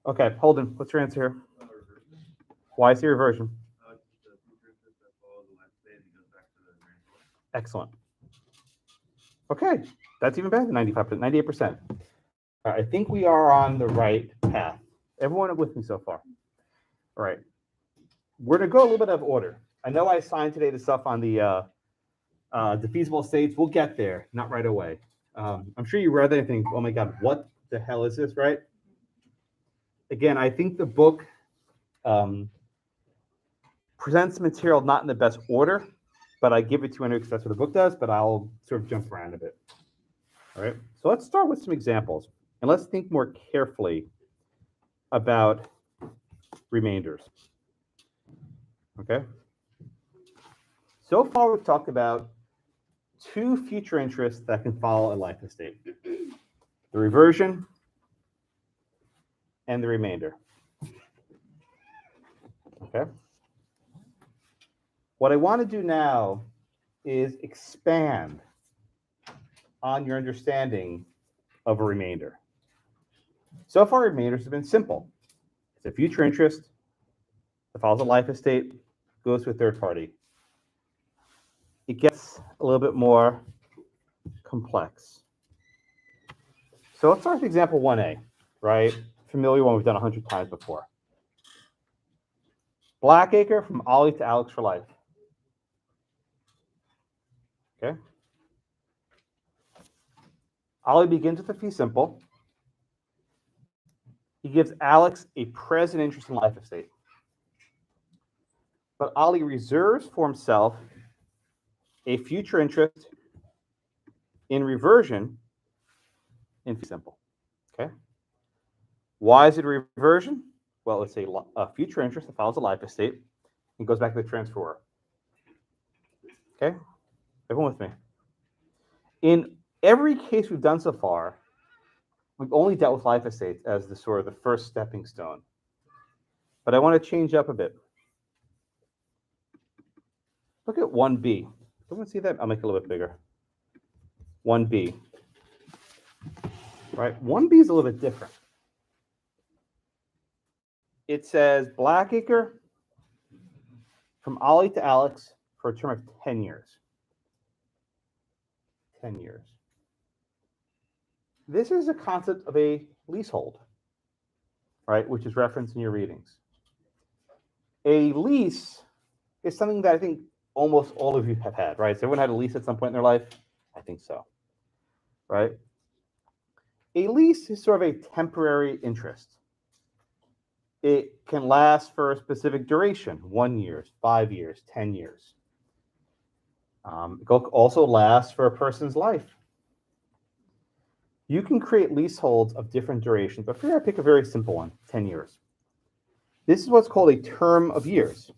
Okay, Holden, what's your answer here? Why is the reversion? Excellent. Okay, that's even better than 95%, 98%. I think we are on the right path. Everyone with me so far? All right. We're going to go a little bit out of order. I know I assigned today the stuff on the defeasible estates. We'll get there, not right away. I'm sure you read that and think, oh my God, what the hell is this, right? Again, I think the book presents material not in the best order, but I give it to you because that's what the book does, but I'll sort of jump around a bit. All right, so let's start with some examples, and let's think more carefully about remainders. Okay, so far we've talked about two future interests that can follow a life estate: the reversion and the remainder. Okay. What I want to do now is expand on your understanding of a remainder. So far, remainders have been simple. It's a future interest that follows a life estate, goes to a third party. It gets a little bit more complex. So let's start with example 1A, right? Familiar one we've done 100 times before. Blackacre from Ollie to Alex for life. Okay. Ollie begins with a fee simple. He gives Alex a present interest in life estate. But Ollie reserves for himself a future interest in reversion in fee simple. Okay. Why is it a reversion? Well, it's a future interest that follows a life estate and goes back to the transferor. Okay. Everyone with me? In every case we've done so far, we've only dealt with life estates as the sort of the first stepping stone. But I want to change up a bit. Look at 1B. Everyone see that? I'll make it a little bit bigger. 1B. Right? 1B is a little bit different. It says Blackacre from Ollie to Alex for a term of 10 years. 10 years. This is a concept of a leasehold, right, which is referenced in your readings. A lease is something that I think almost all of you have had, right? So everyone had a lease at some point in their life? I think so, right? A lease is sort of a temporary interest. It can last for a specific duration, 1 year, 5 years, 10 years. It can also last for a person's life. You can create leaseholds of different durations, but here I pick a very simple one, 10 years. This is what's called a term of years.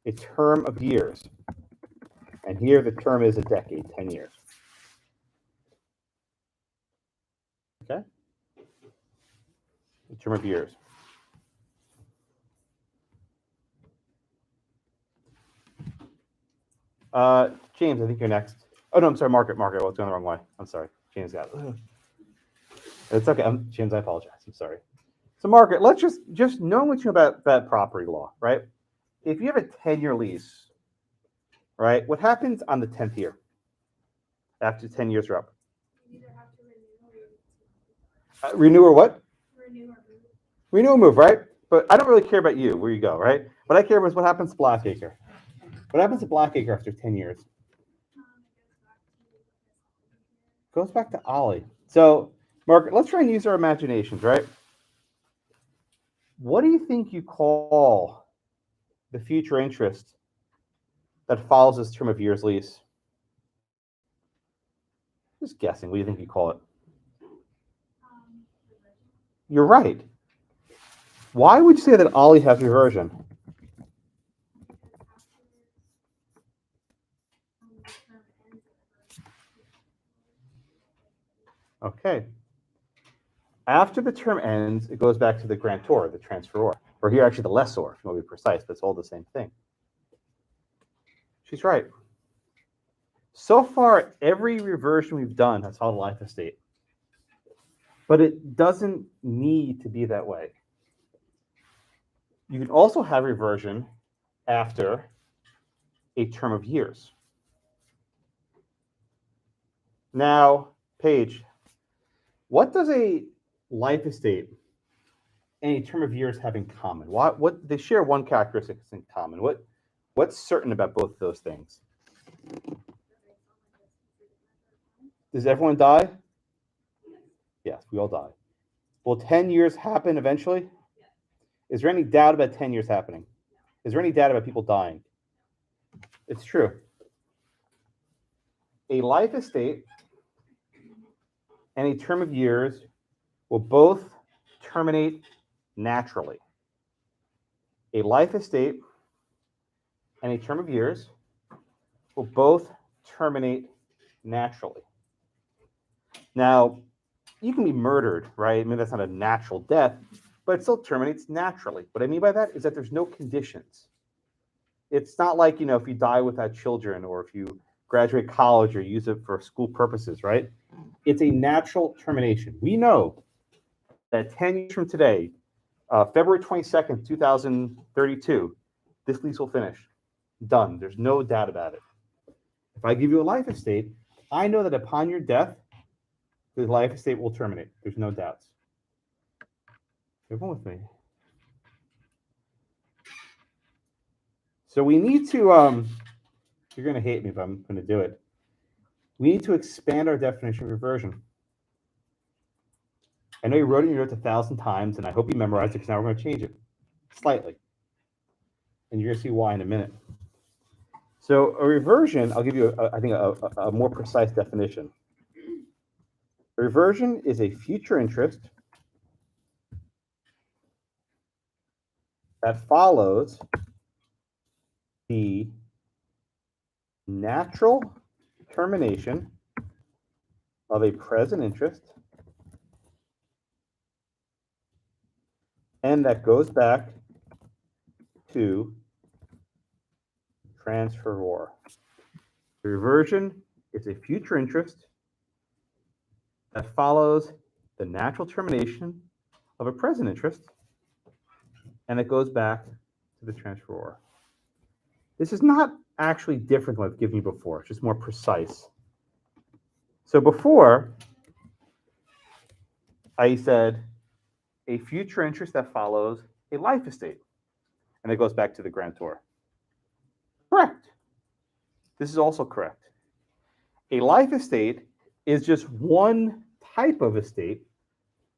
A term of years. And here the term is a decade, 10 years. Okay? A term of years. James, I think you're next. Oh, no, I'm sorry, Margaret. I was going the wrong way. I'm sorry. James got it. It's okay. James, I apologize. I'm sorry. So, Margaret, let's just know what you know about property law, right? If you have a 10-year lease, right, what happens on the 10th year after 10 years are up? You either have to renew or what? Renew or move. Renew or move, right? But I don't really care about you, where you go, right? What I care about is what happens to Blackacre. What happens to Blackacre after 10 years? Goes back to Ollie. So, Margaret, let's try and use our imaginations, right? What do you think you call the future interest that follows this term of years lease? Just guessing. What do you think you call it? You're right. Why would you say that Ollie has reversion? Okay. After the term ends, it goes back to the grantor, the transferor, or here actually the lessor, if you want to be precise, but it's all the same thing. She's right. So far, every reversion we've done has followed a life estate. But it doesn't need to be that way. You can also have reversion after a term of years. Now, Paige, what does a life estate and a term of years have in common? What they share one characteristic in common. What's certain about both of those things? Does everyone die? Yes, we all die. Will 10 years happen eventually? Is there any doubt about 10 years happening? Is there any doubt about people dying? It's true. A life estate and a term of years will both terminate naturally. A life estate and a term of years will both terminate naturally. Now, you can be murdered, right? I mean, that's not a natural death, but it still terminates naturally. What I mean by that is that there's no conditions. It's not like, if you die without children or if you graduate college or use it for school purposes, right? It's a natural termination. We know that 10 years from today, February 22nd, 2032, this lease will finish. Done. There's no doubt about it. If I give you a life estate, I know that upon your death, the life estate will terminate. There's no doubts. Everyone with me? So we need to, you're going to hate me, but I'm going to do it. We need to expand our definition of reversion. I know you wrote it in your notes 1,000 times, and I hope you memorized it because now we're going to change it slightly. And you're going to see why in a minute. So a reversion, I'll give you, I think, a more precise definition. A reversion is a future interest that follows the natural termination of a present interest and that goes back to transferor. The reversion is a future interest that follows the natural termination of a present interest and it goes back to the transferor. This is not actually different than what I've given you before. It's just more precise. So before, I said a future interest that follows a life estate, and it goes back to the grantor. Correct. This is also correct. A life estate is just one type of estate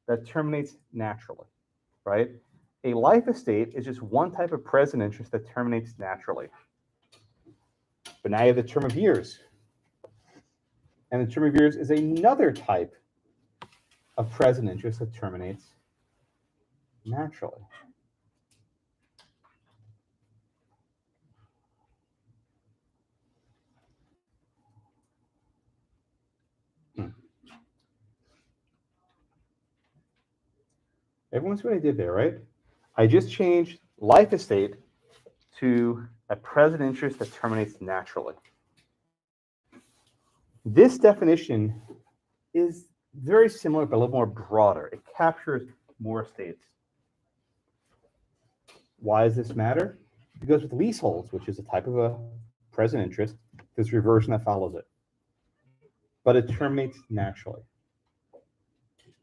that terminates naturally, right? A life estate is just one type of present interest that terminates naturally. But now you have the term of years. And the term of years is another type of present interest that terminates naturally. Everyone see what I did there, right? I just changed life estate to a present interest that terminates naturally. This definition is very similar, but a little more broader. It captures more estates. Why does this matter? Because with leaseholds, which is a type of a present interest, there's reversion that follows it. But it terminates naturally.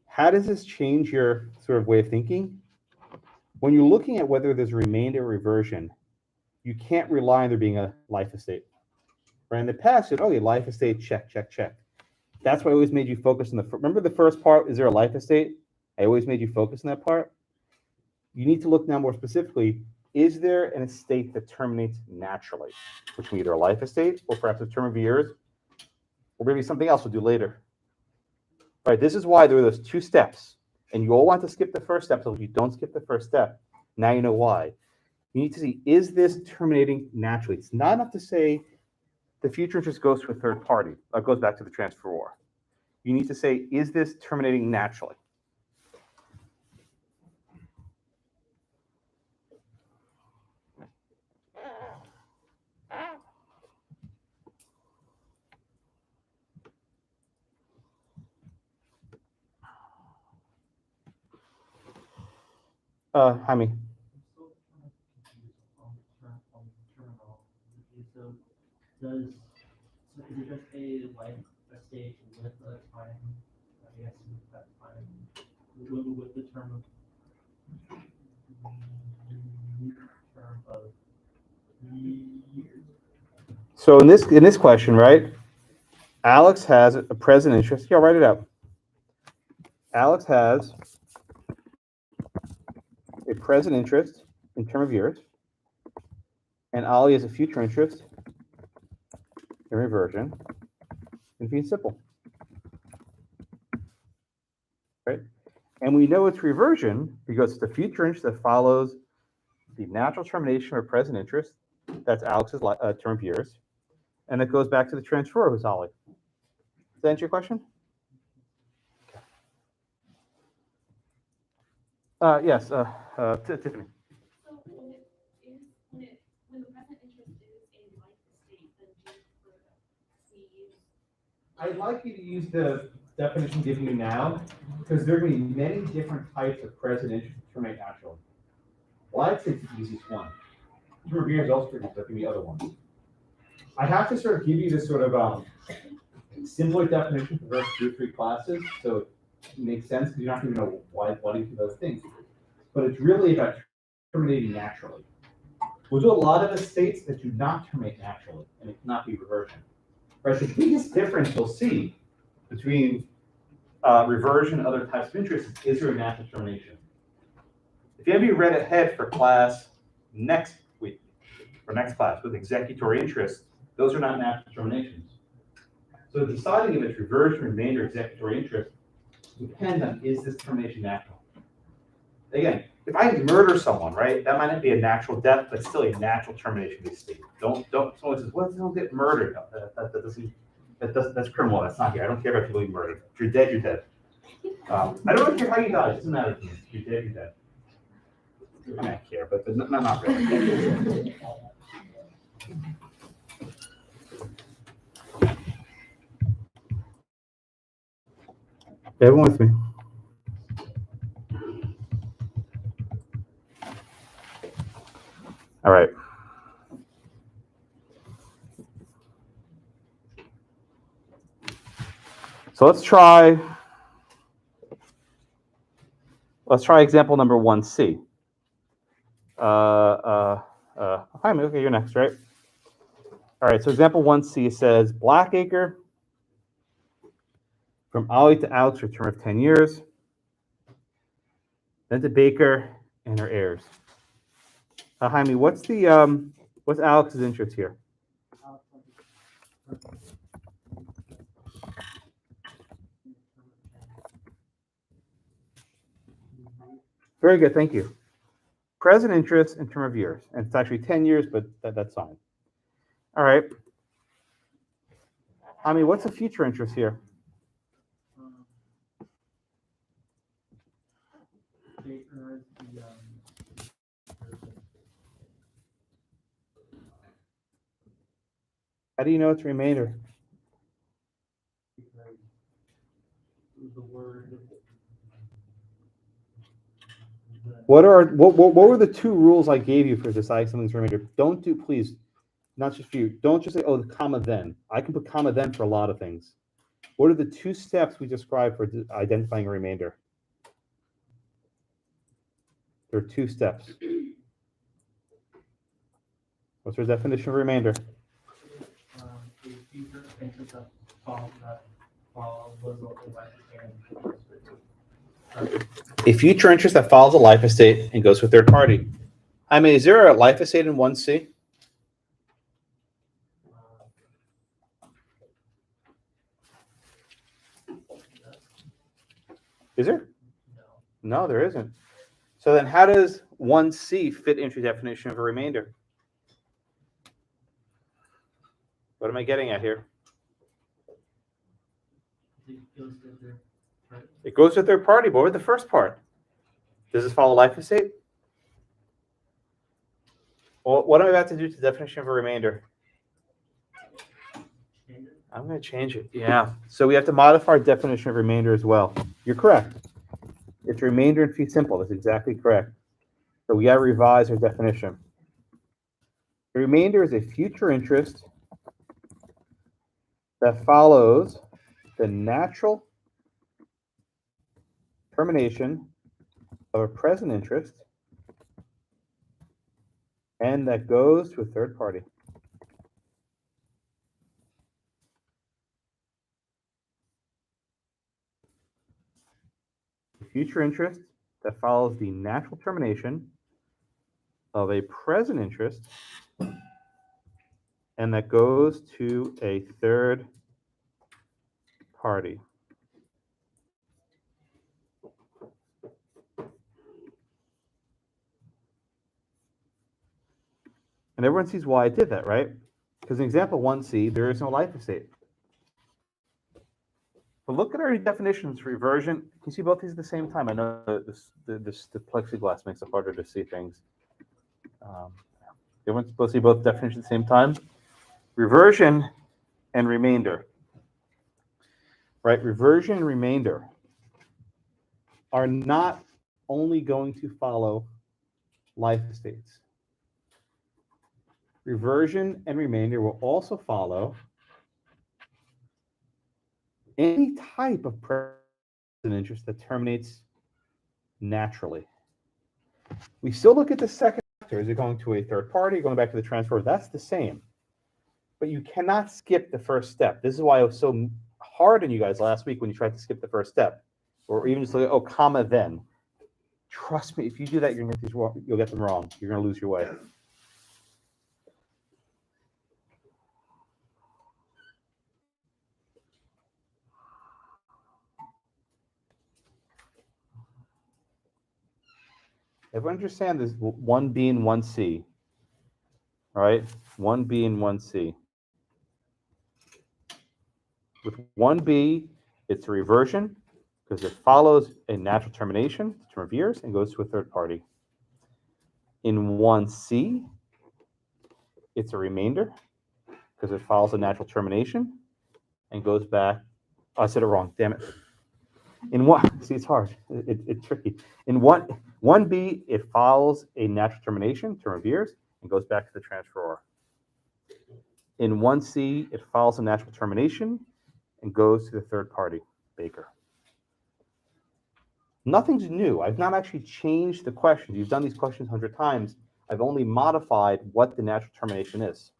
How does this change your sort of way of thinking? When you're looking at whether there's a remainder or reversion, you can't rely on there being a life estate. Right? In the past, you said, okay, life estate, check, check, check. That's why I always made you focus on remember the first part, is there a life estate? I always made you focus on that part. You need to look now more specifically, is there an estate that terminates naturally, which can be either a life estate or perhaps a term of years, or maybe something else we'll do later. All right, this is why there are those two steps, and you all want to skip the first step, so if you don't skip the first step, now you know why. You need to see, is this terminating naturally? It's not enough to say the future interest goes to a third party, or goes back to the transferor. You need to say, is this terminating naturally? Jaime. I'm still kind of confused on the terminology. So is it just a life estate with a time, I guess that time, with the term of years? So in this question, right? Alex has a present interest. Yeah, I'll write it out. Alex has a present interest in term of years, and Ollie has a future interest in reversion in fee simple. Right? And we know it's reversion because it's the future interest that follows the natural termination of present interest. That's Alex's term of years. And it goes back to the transfer who's Ollie. Does that answer your question? Yes, Tiffany. So when the present interest is a life estate, then I'd like you to use the definition given you now, because there are going to be many different types of present interest that terminate naturally. Life is the easiest one. Term of years also, there can be other ones. I have to sort of give you this sort of simpler definition for the first 2 or 3 classes, so it makes sense because you're not going to know why each of those things. But it's really about terminating naturally. We'll do a lot of estates that do not terminate naturally, and it cannot be reversion. Right? The biggest difference you'll see between reversion and other types of interest is there a natural termination. If you have you read ahead for class next week, or next class with executory interest, those are not natural terminations. So deciding if it's reversion, remainder, executory interest depends on is this termination natural. Again, if I murder someone, right, that might not be a natural death, but still a natural termination of the estate. Don't. Someone says, "Well, don't get murdered." That's criminal. That's not here. I don't care about people being murdered. If you're dead, you're dead. I don't care how you die. It doesn't matter to me. If you're dead, you're dead. I mean, I care, but not really. Everyone with me? All right. So let's try example number 1C. Jaime, okay, you're next, right? All right, so example 1C says Blackacre from Ollie to Alex for a term of 10 years, then to Baker and her heirs. Jaime, what's Alex's interest here? Very good, thank you. Present interest in term of years, and it's actually 10 years, but that's fine. All right. Jaime, what's the future interest here? How do you know it's remainder? What were the 2 rules I gave you for deciding something's remainder? Don't do, please, not just for you. Don't just say, oh, the comma then. I can put comma then for a lot of things. What are the 2 steps we described for identifying a remainder? There are 2 steps. What's our definition of remainder? A future interest that follows a life estate and goes to a third party. I mean, is there a life estate in 1C? Is there? No, there isn't. So then how does 1C fit into the definition of a remainder? What am I getting at here? It goes to a third party, but what was the first part? Does this follow life estate? Well, what am I about to do to the definition of a remainder? I'm going to change it. Yeah. So we have to modify our definition of remainder as well. You're correct. It's remainder in fee simple. That's exactly correct. So we got to revise our definition. The remainder is a future interest that follows the natural termination of a present interest and that goes to a third party. Future interest that follows the natural termination of a present interest and that goes to a third party. And everyone sees why I did that, right? Because in example 1C, there is no life estate. But look at our definitions for reversion. Can you see both these at the same time? I know the plexiglass makes it harder to see things. Everyone's supposed to see both definitions at the same time. Reversion and remainder. Right? Reversion and remainder are not only going to follow life estates. Reversion and remainder will also follow any type of present interest that terminates naturally. We still look at the second factor. Is it going to a third party, going back to the transfer? That's the same. But you cannot skip the first step. This is why it was so hard on you guys last week when you tried to skip the first step. Or even just like, oh, comma, then. Trust me, if you do that, you'll get them wrong. You're going to lose your way. Everyone understand this 1B and 1C, right? 1B and 1C. With 1B, it's a reversion because it follows a natural termination, term of years, and goes to a third party. In 1C, it's a remainder because it follows a natural termination and goes back. Oh, I said it wrong. Damn it. In one, see, it's hard. It's tricky. In 1B, it follows a natural termination, term of years, and goes back to the transferor. In 1C, it follows a natural termination and goes to the third party, Baker. Nothing's new. I've not actually changed the questions. You've done these questions 100 times. I've only modified what the natural termination is.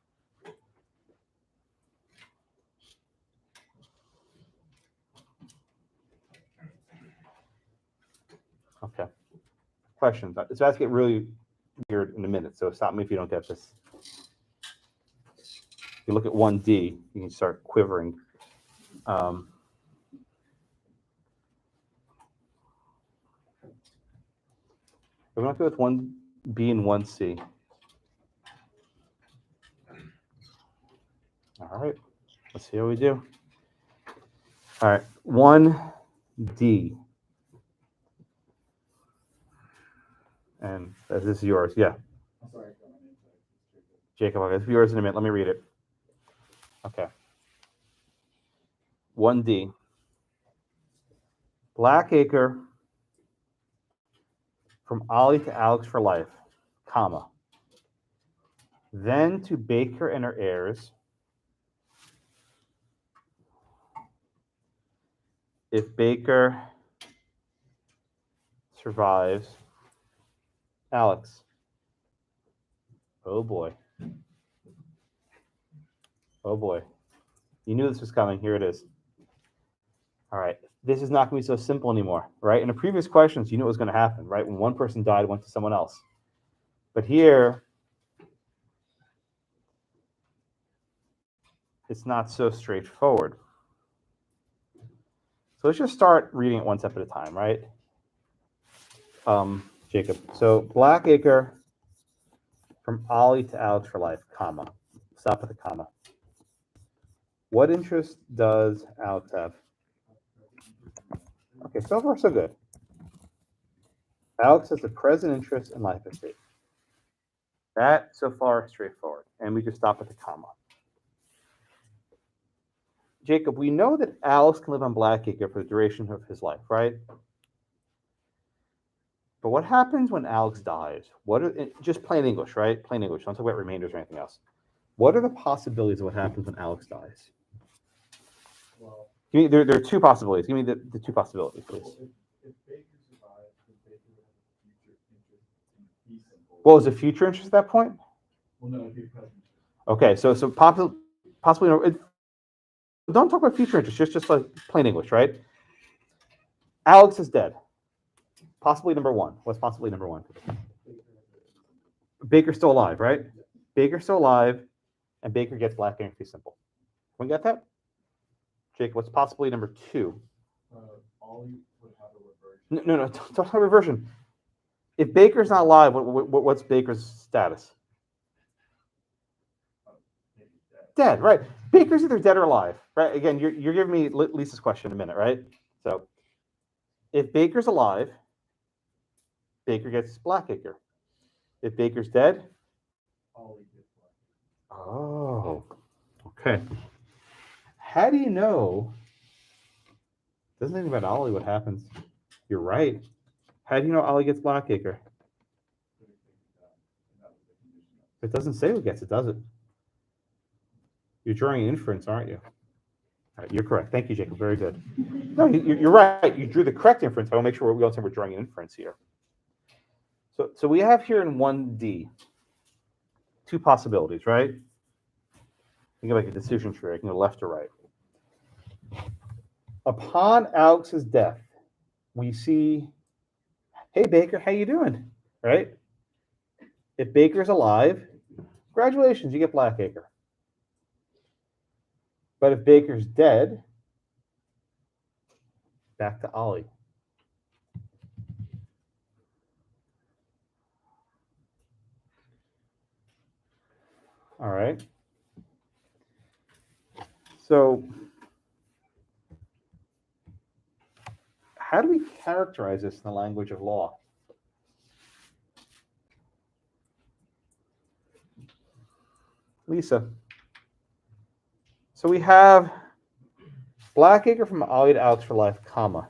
Okay. Questions? It's about to get really weird in a minute, so stop me if you don't get this. If you look at 1D, you can start quivering. We're going to go with 1B and 1C. All right, let's see how we do. All right, 1D. And this is yours, yeah. I'm sorry. Jacob, okay, it's yours in a minute. Let me read it. Okay. 1D. Blackacre from Ollie to Alex for life, comma. Then to Baker and her heirs, if Baker survives Alex. Oh boy. Oh boy. You knew this was coming. Here it is. All right. This is not going to be so simple anymore, right? In the previous questions, you knew what was going to happen, right? When one person died, it went to someone else. But here, it's not so straightforward. So let's just start reading it one step at a time, right? Jacob. So Blackacre from Ollie to Alex for life, comma. Stop at the comma. What interest does Alex have? Okay, so far so good. Alex has a present interest in life estate. That so far straightforward. And we just stop at the comma. Jacob, we know that Alex can live on Blackacre for the duration of his life, right? But what happens when Alex dies? Just plain English, right? Plain English. Don't talk about remainders or anything else. What are the possibilities of what happens when Alex dies? Well, Give me, there are two possibilities. Give me the two possibilities, please. if Baker survives, then Baker would have a future interest in fee simple. What was the future interest at that point? Well, no, it'd be present. Okay, so possibly don't talk about future interest, just like plain English, right? Alex is dead. Possibly number one. What's possibly number one? Baker's still alive, right? Baker's still alive, and Baker gets black and fee simple. Can we get that? Jake, what's possibly number two? Ollie would have a reversion. No, don't talk about reversion. If Baker's not alive, what's Baker's status? Maybe dead. Dead, right? Baker's either dead or alive, right? Again, you're giving me Lisa's question in a minute, right? So, if Baker's alive, Baker gets Blackacre. If Baker's dead, Ollie gets black. oh, okay. How do you know? Doesn't think about Ollie. What happens? You're right. How do you know Ollie gets Blackacre? It doesn't say who gets it, does it? You're drawing an inference, aren't you? All right, you're correct. Thank you, Jacob. Very good. No, you're right. You drew the correct inference. I want to make sure we don't say we're drawing an inference here. So we have here in 1D two possibilities, right? You can make a decision tree. I can go left or right. Upon Alex's death, we see, hey, Baker, how you doing? Right? If Baker's alive, congratulations, you get Blackacre. But if Baker's dead, back to Ollie. All right. So how do we characterize this in the language of law? Lisa. So we have Blackacre from Ollie to Alex for life, comma.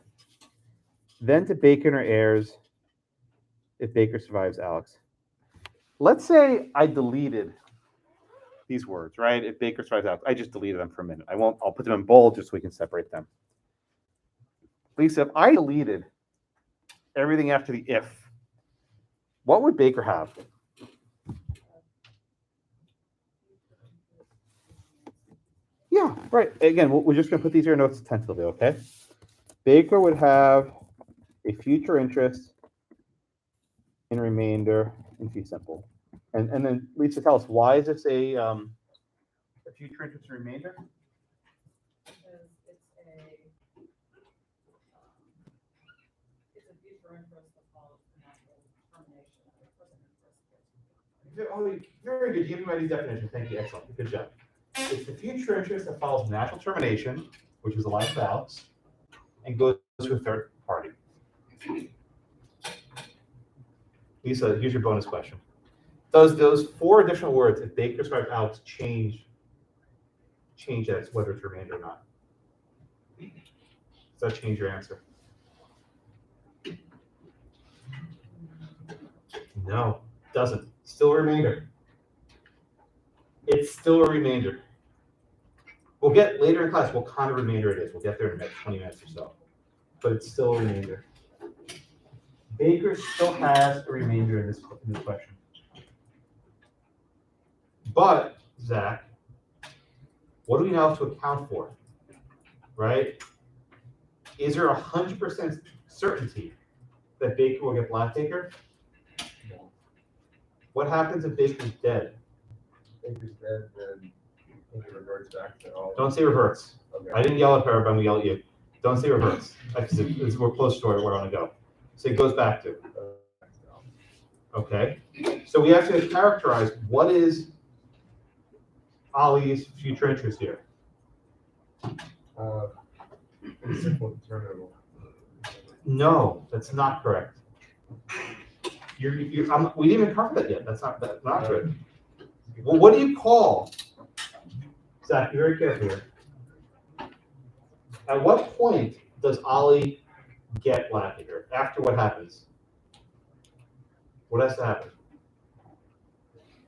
Then to Baker and her heirs if Baker survives Alex. Let's say I deleted these words, right? If Baker survives Alex, I just deleted them for a minute. I'll put them in bold just so we can separate them. Lisa, if I deleted everything after the if, what would Baker have? Yeah, right. Again, we're just going to put these here notes tentatively, okay? Baker would have a future interest in remainder in fee simple. And then Lisa, tell us, why is this a future interest in remainder? Because it's a future interest that follows the natural termination of the present interest. Oh, very good. You gave me my definition. Thank you. Excellent. Good job. It's the future interest that follows natural termination, which is the life of Alex, and goes to a third party. Lisa, here's your bonus question. Does those four additional words, if Baker survives Alex, change that, whether it's remainder or not? Does that change your answer? No, it doesn't. Still a remainder. It's still a remainder. We'll get later in class what kind of remainder it is. We'll get there in the next 20 minutes or so. But it's still a remainder. Baker still has a remainder in this question. But, Zach, what do we now have to account for? Right? Is there 100% certainty that Baker will get Blackacre? No. What happens if Baker's dead? Baker's dead, then it reverts back to all. Don't say reverts. Okay. I didn't yell at her, but I'm going to yell at you. Don't say reverts. We're close to where I want to go. So it goes back to. Okay. So we have to characterize what is Ollie's future interest here. Simple determinable. No, that's not correct. We didn't even cover that yet. That's not good. Well, what do you call? Zach, be very careful here. At what point does Ollie get Blackacre? After what happens? What has to happen?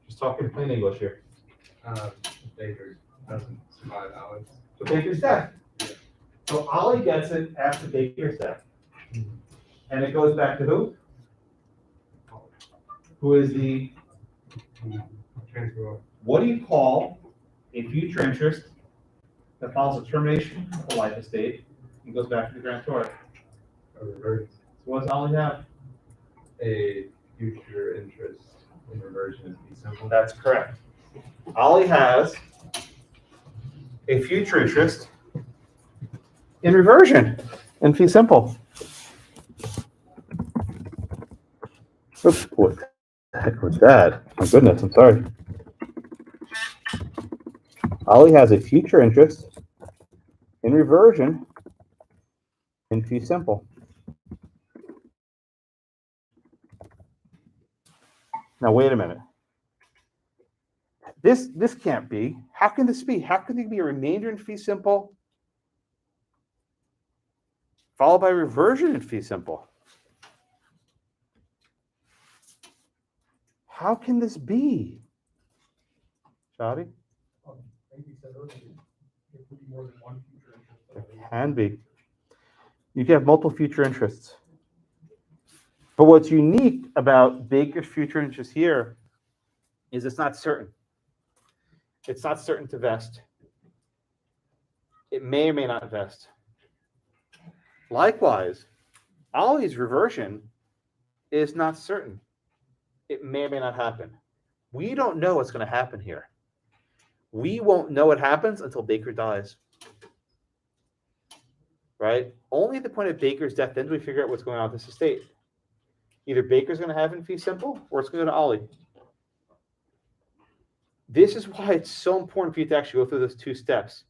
Just talking plain English here. Baker doesn't survive Alex. So Baker's death. So Ollie gets it after Baker's death. And it goes back to who? Who is the, Transfer. what do you call a future interest that follows a termination of a life estate and goes back to the grantor? A reverse. So what does Ollie have? A future interest in reversion is fee simple. That's correct. Ollie has a future interest in reversion in fee simple. Oops, what the heck was that? My goodness, I'm sorry. Ollie has a future interest in reversion in fee simple. Now wait a minute. This can't be. How can this be? How can there be a remainder in fee simple followed by reversion in fee simple? How can this be? Shadi? I think you said earlier, there could be more than one future interest. There can be. You can have multiple future interests. But what's unique about Baker's future interest here is it's not certain. It's not certain to vest. It may or may not vest. Likewise, Ollie's reversion is not certain. It may or may not happen. We don't know what's going to happen here. We won't know what happens until Baker dies. Right? Only at the point of Baker's death, then do we figure out what's going on with this estate. Either Baker's going to have it in fee simple, or it's going to go to Ollie. This is why it's so important for you to actually go through those two steps.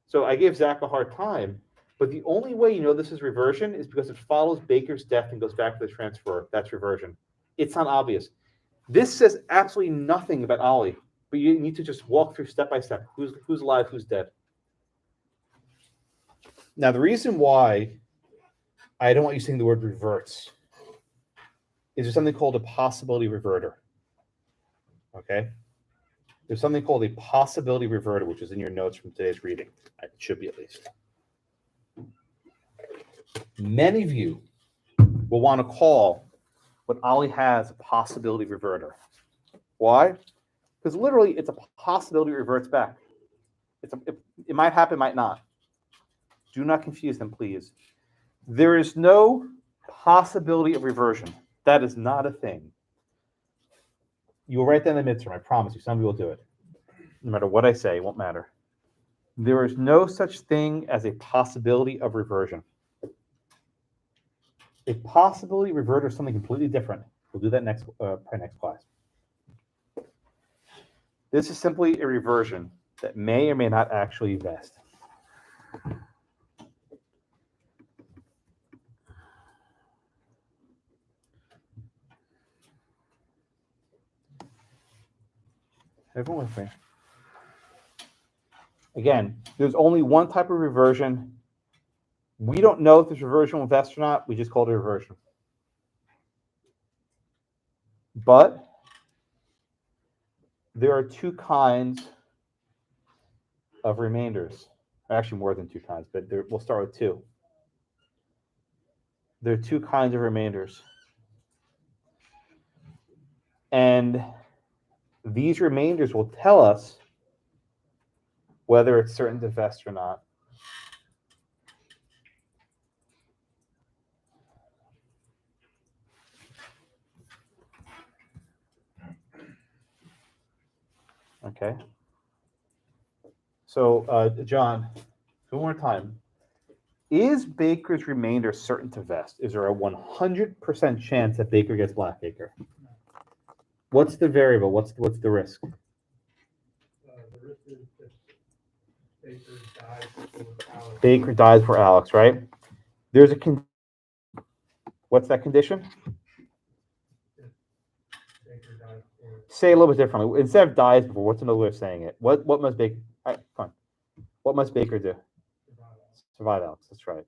So I gave Zach a hard time, but the only way you know this is reversion is because it follows Baker's death and goes back to the transfer. That's reversion. It's not obvious. This says absolutely nothing about Ollie, but you need to just walk through step by step. Who's alive, who's dead. Now, the reason why I don't want you saying the word reverts is there's something called a possibility reverter. Okay? There's something called a possibility reverter, which is in your notes from today's reading. It should be at least. Many of you will want to call what Ollie has a possibility reverter. Why? Because literally it's a possibility reverts back. It might happen, might not. Do not confuse them, please. There is no possibility of reversion. That is not a thing. You will write that in the midterm, I promise you. Some of you will do it. No matter what I say, it won't matter. There is no such thing as a possibility of reversion. A possibility reverter is something completely different. We'll do that next class. This is simply a reversion that may or may not actually vest. Everyone with me? Again, there's only one type of reversion. We don't know if this reversion will vest or not. We just call it a reversion. But there are two kinds of remainders. Actually, more than two kinds, but we'll start with two. There are two kinds of remainders. And these remainders will tell us whether it's certain to vest or not. Okay. So, John, one more time. Is Baker's remainder certain to vest? Is there a 100% chance that Baker gets Blackacre? What's the variable? What's the risk? The risk is that Baker dies before Alex. Baker dies for Alex, right? There's a what's that condition? Baker dies before. Say a little bit differently. Instead of dies before, what's another way of saying it? What must Baker? All right, fine. What must Baker do? Survive Alex. That's right.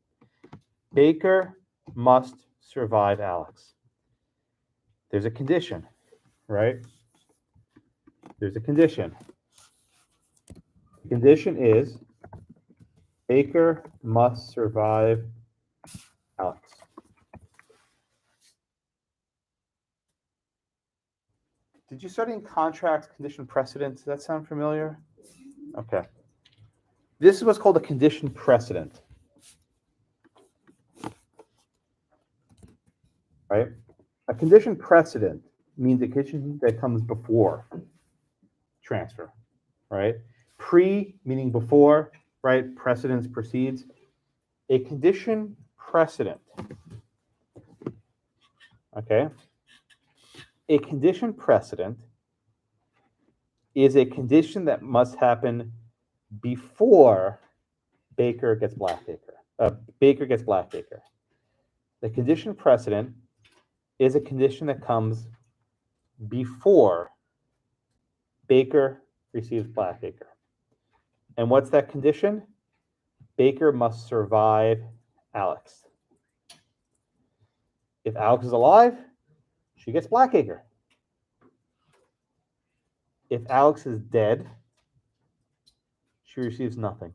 Baker must survive Alex. there's a condition, right? There's a condition. The condition is Baker must survive Alex. Did you study in contracts, condition precedent? Does that sound familiar? Okay. This is what's called a condition precedent. Right? A condition precedent means a condition that comes before transfer, right? Pre meaning before, right? Precedence precedes. A condition precedent, okay? A condition precedent is a condition that must happen before Baker gets Blackacre. Baker gets Blackacre. The condition precedent is a condition that comes before Baker receives Blackacre. And what's that condition? Baker must survive Alex. If Alex is alive, she gets Blackacre. If Alex is dead, she receives nothing.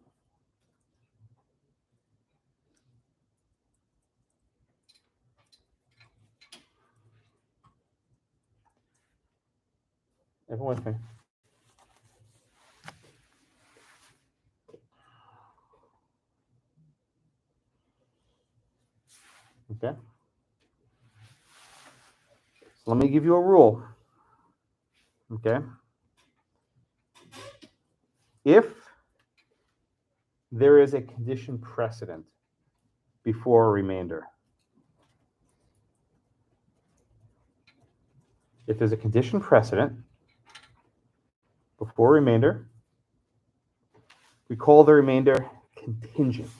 Everyone with me? Okay. So let me give you a rule. Okay. If there is a condition precedent before a remainder, if there's a condition precedent before a remainder, we call the remainder contingent.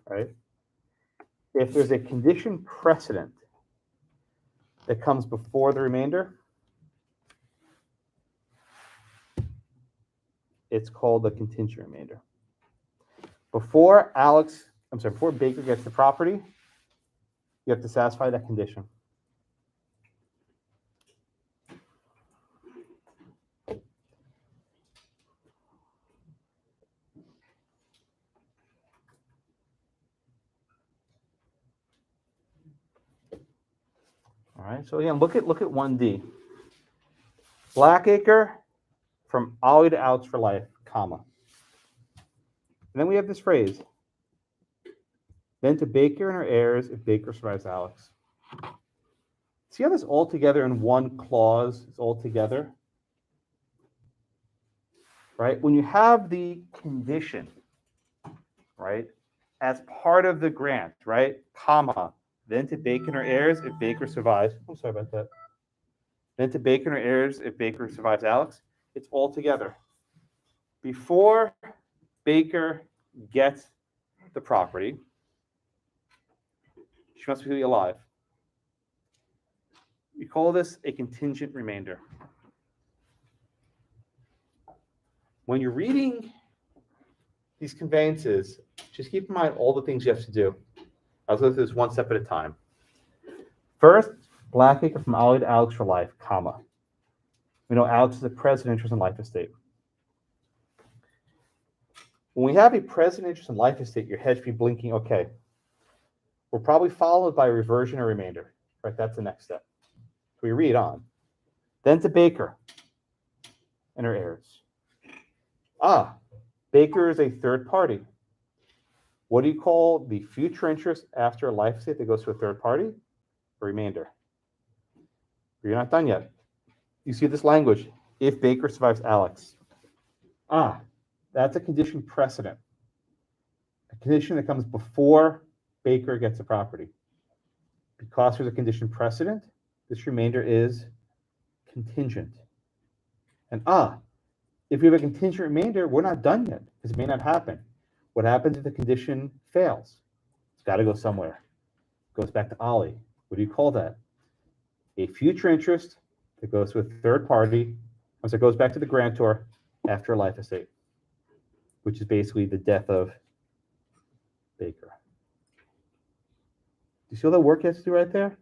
Right? If there's a condition precedent that comes before the remainder, it's called the contingent remainder. Before Baker gets the property, you have to satisfy that condition. All right, so again, look at 1D. Blackacre from Ollie to Alex for life, comma. And then we have this phrase, then to Baker and her heirs if Baker survives Alex. See how this all together in one clause is all together? Right? When you have the condition, right, as part of the grant, right, comma, then to Baker and her heirs if Baker survives. I'm sorry about that. Then to Baker and her heirs if Baker survives Alex. It's all together. Before Baker gets the property, she must be alive. We call this a contingent remainder. When you're reading these conveyances, just keep in mind all the things you have to do. I'll go through this one step at a time. First, Blackacre from Ollie to Alex for life, comma. We know Alex is a present interest in life estate. When we have a present interest in life estate, your head should be blinking, okay. We're probably followed by reversion or remainder, right? That's the next step. So we read on. Then to Baker and her heirs. Baker is a third party. What do you call the future interest after a life estate that goes to a third party? Remainder. You're not done yet. You see this language, if Baker survives Alex. That's a condition precedent. A condition that comes before Baker gets the property. Because there's a condition precedent, this remainder is contingent. And if we have a contingent remainder, we're not done yet, because it may not happen. What happens if the condition fails? It's got to go somewhere. It goes back to Ollie. What do you call that? A future interest that goes to a third party, so it goes back to the grantor after a life estate, which is basically the death of Baker. Do you see all the work you have to do right there?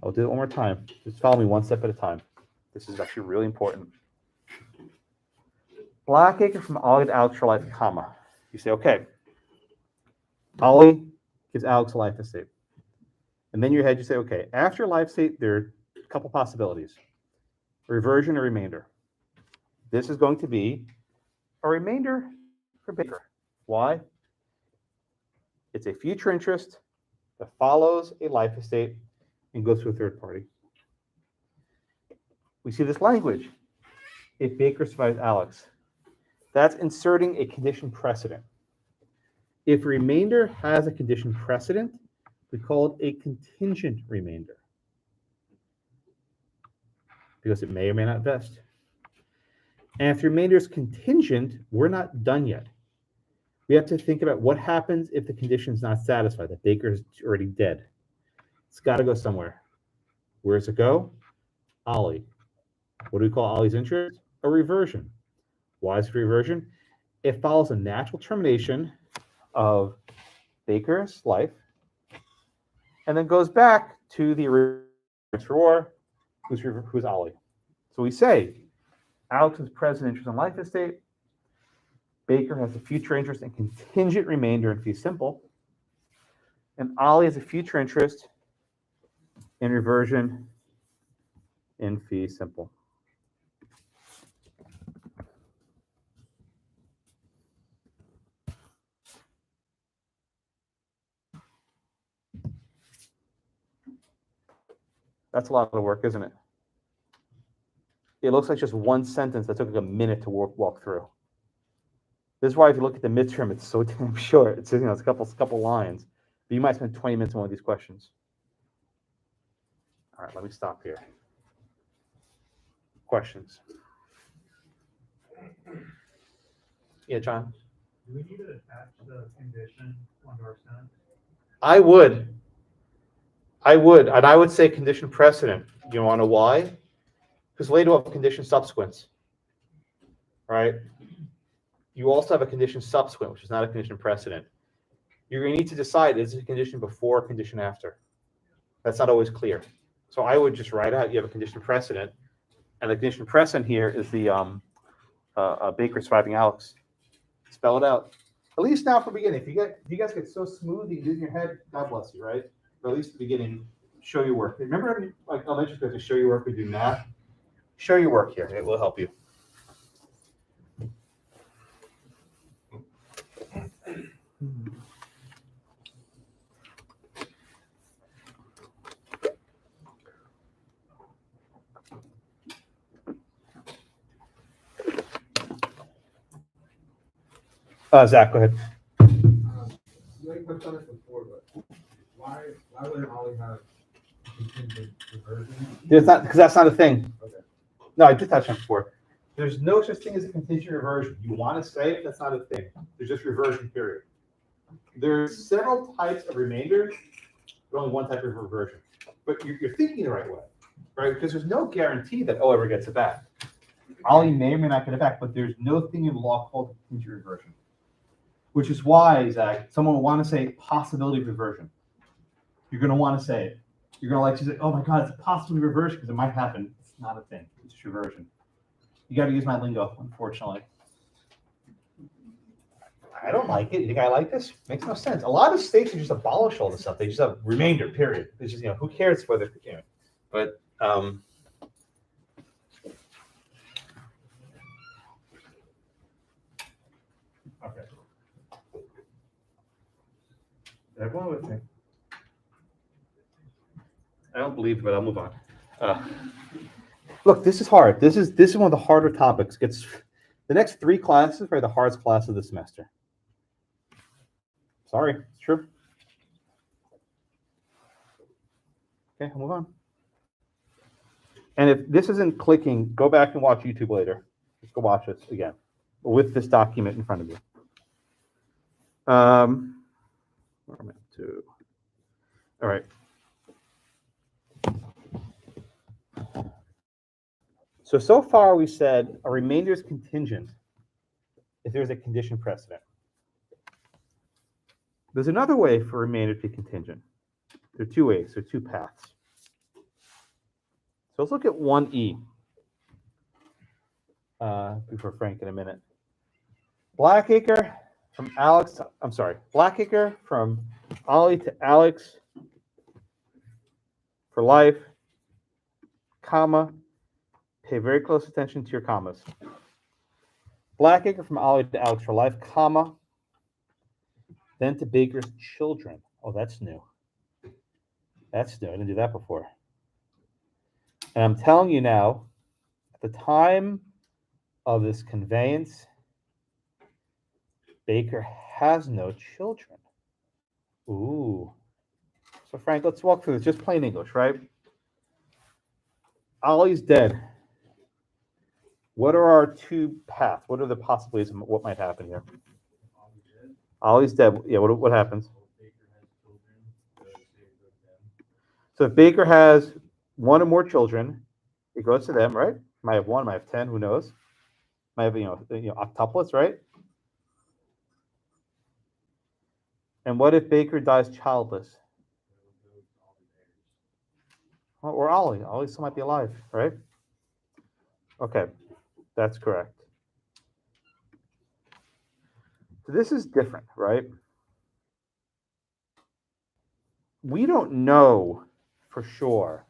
I'll do it one more time. Just follow me one step at a time. This is actually really important. Blackacre from Ollie to Alex for life, comma. You say, okay, Ollie gives Alex a life estate. And then in your head, you say, okay, after life estate, there are a couple possibilities. Reversion or remainder. This is going to be a remainder for Baker. Why? It's a future interest that follows a life estate and goes to a third party. We see this language. If Baker survives Alex, that's inserting a condition precedent. If remainder has a condition precedent, we call it a contingent remainder because it may or may not vest. And if remainder is contingent, we're not done yet. We have to think about what happens if the condition is not satisfied, that Baker is already dead. It's got to go somewhere. Where does it go? Ollie. What do we call Ollie's interest? A reversion. Why is it reversion? It follows a natural termination of Baker's life and then goes back to the original who's Ollie. So we say Alex is present interest in life estate. Baker has a future interest in contingent remainder in fee simple. And Ollie has a future interest in reversion in fee simple. That's a lot of work, isn't it? It looks like just one sentence that took like a minute to walk through. This is why if you look at the midterm, it's so damn short. It's, it's a couple lines. But you might spend 20 minutes on one of these questions. All right, let me stop here. Questions? Yeah, John? Do we need to attach the condition onto our sentence? I would, and I would say condition precedent. You want to know why? Because later we'll have condition subsequence, right? You also have a condition subsequent, which is not a condition precedent. You're going to need to decide, is it a condition before or condition after? That's not always clear. So I would just write out, you have a condition precedent, and the condition precedent here is the Baker surviving Alex. Spell it out. At least now for beginning. If you guys get so smooth, you do it in your head, God bless you, right? But at least at the beginning, show your work. Remember, like elementary school, to show your work, we do math. Show your work here. It will help you. Zach, go ahead. You touched on it before, but why wouldn't Ollie have contingent reversion? There's not, because that's not a thing. Okay. No, I did touch on it before. There's no such thing as a contingent reversion. You want to say it, that's not a thing. There's just reversion, period. There's several types of remainders, but only one type of reversion. But you're thinking the right way, right? Because there's no guarantee that O ever gets it back. Ollie may or may not get it back, but there's no thing in law called contingent reversion. Which is why, Zach, someone will want to say possibility of reversion. You're going to want to say it. You're going to say, oh my God, it's a possibility of reversion because it might happen. It's not a thing. It's just reversion. You got to use my lingo, unfortunately. I don't like it. You think I like this? Makes no sense. A lot of states just abolish all this stuff. They just have remainder, period. It's just, who cares whether, but, Okay. everyone with me. I don't believe it, but I'll move on. Look, this is hard. This is one of the harder topics. The next 3 classes are the hardest class of the semester. Sorry, it's true. Okay, I'll move on. And if this isn't clicking, go back and watch YouTube later. Just go watch this again with this document in front of you. Where am I up to? All right. So far we said a remainder is contingent if there's a condition precedent. There's another way for a remainder to be contingent. There are 2 ways, there are 2 paths. So let's look at 1E before Frank in a minute. Blackacre from Blackacre from Ollie to Alex for life, comma, pay very close attention to your commas. Blackacre from Ollie to Alex for life, comma, then to Baker's children. Oh, that's new. That's new. I didn't do that before. And I'm telling you now, at the time of this conveyance, Baker has no children. Ooh. So, Frank, let's walk through this. Just plain English, right? Ollie's dead. What are our two paths? What are the possibilities of what might happen here? Ollie's dead. Yeah, what happens? So if Baker has one or more children, it goes to them, right? Might have one, might have 10, who knows? Might have, octuplets, right? And what if Baker dies childless? Or Ollie. Ollie still might be alive, right? Okay, that's correct. So this is different, right? We don't know for sure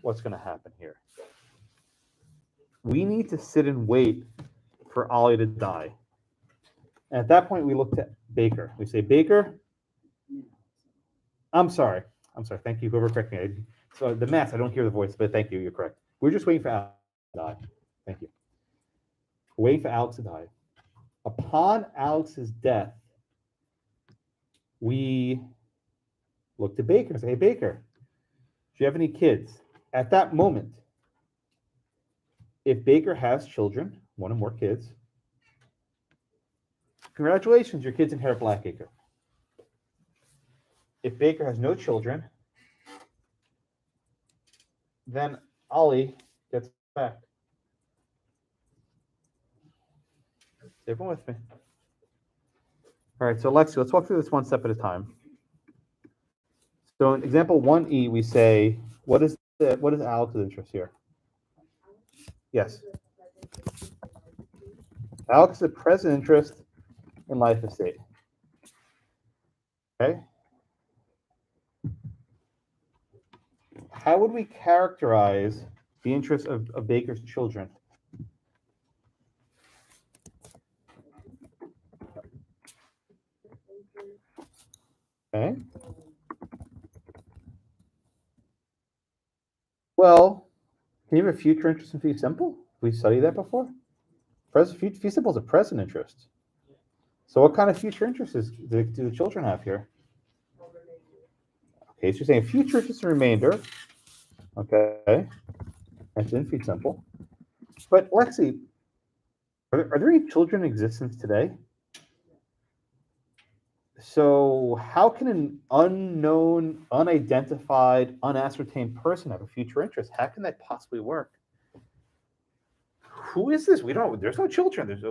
what's going to happen here. We need to sit and wait for Ollie to die. And at that point, we look to Baker. We say, Baker, I'm sorry. Thank you, whoever corrected me. So the math, I don't hear the voice, but thank you. You're correct. We're just waiting for Alex to die. Thank you. We're waiting for Alex to die. Upon Alex's death, we look to Baker and say, hey, Baker, do you have any kids? At that moment, if Baker has children, one or more kids, congratulations, your kids inherit Blackacre. If Baker has no children, then Ollie gets back. Is everyone with me? All right, so Lexi, let's walk through this one step at a time. So in example 1E, we say, what is Alex's interest here? Yes. Alex is a present interest in life estate. Okay. How would we characterize the interest of Baker's children? Okay. Well, can you have a future interest in fee simple? We studied that before. Fee simple is a present interest. So what kind of future interest do the children have here? Okay, so you're saying future interest and remainder. Okay, that's in fee simple. But Lexi, are there any children in existence today? So how can an unknown, unidentified, unascertained person have a future interest? How can that possibly work? Who is this? We don't. There's no children.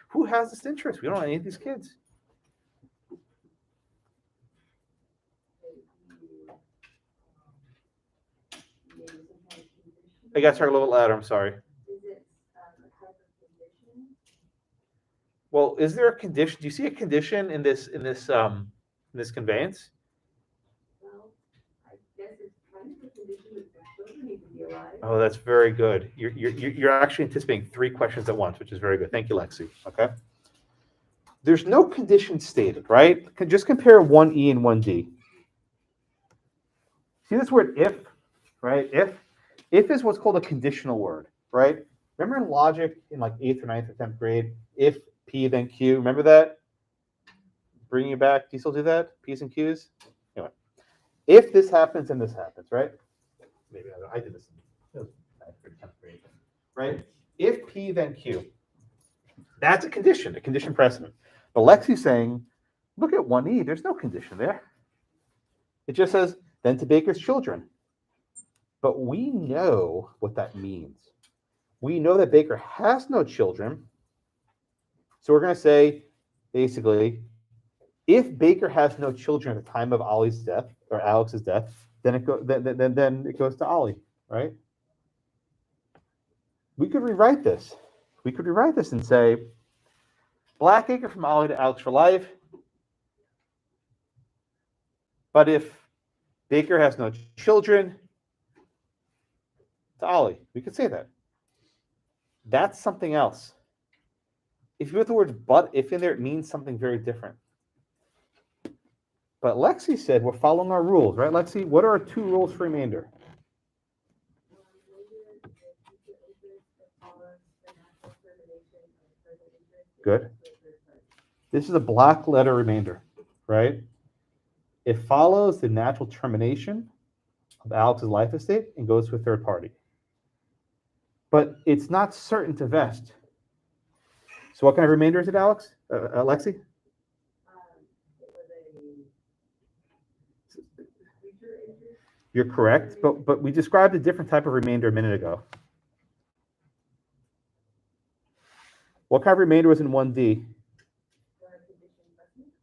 Who has this interest? We don't know any of these kids. I got to talk a little louder. I'm sorry. Is it a type of condition? Well, is there a condition? Do you see a condition in this conveyance? Well, I guess it's kind of a condition that the children need to be alive. Oh, that's very good. You're actually anticipating 3 questions at once, which is very good. Thank you, Lexi. Okay. There's no condition stated, right? Just compare 1E and 1D. See this word if, right? If is what's called a conditional word, right? Remember in logic in like 8th or 9th or 10th grade, if P then Q, remember that? Bringing you back, do you still do that? P's and Q's? Anyway, if this happens, then this happens, right? Maybe I did this in 9th grade, 10th grade, right? If P then Q, that's a condition precedent. But Lexi's saying, look at 1E, there's no condition there. It just says, then to Baker's children. But we know what that means. We know that Baker has no children. So we're going to say, basically, if Baker has no children at the time of Ollie's death or Alex's death, then it goes to Ollie, right? we could rewrite this. We could rewrite this and say, Blackacre from Ollie to Alex for life. But if Baker has no children, to Ollie, we could say that. That's something else. If you put the word but if in there, it means something very different. But Lexi said we're following our rules, right, Lexi? What are our 2 rules for remainder? Good. This is a black letter remainder, right? It follows the natural termination of Alex's life estate and goes to a third party. But it's not certain to vest. So what kind of remainder is it, Alex? Lexi? You're correct, but we described a different type of remainder a minute ago. What kind of remainder was in 1D?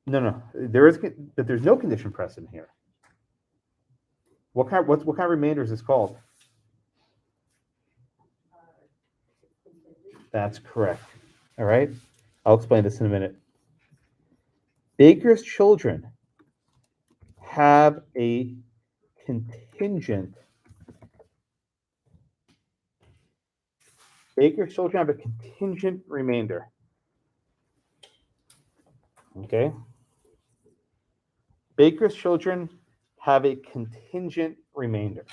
No. But there's no condition precedent here. What kind of remainder is this called? That's correct. All right. I'll explain this in a minute. Baker's children have a contingent. Baker's children have a contingent remainder. Okay. Baker's children have a contingent remainder.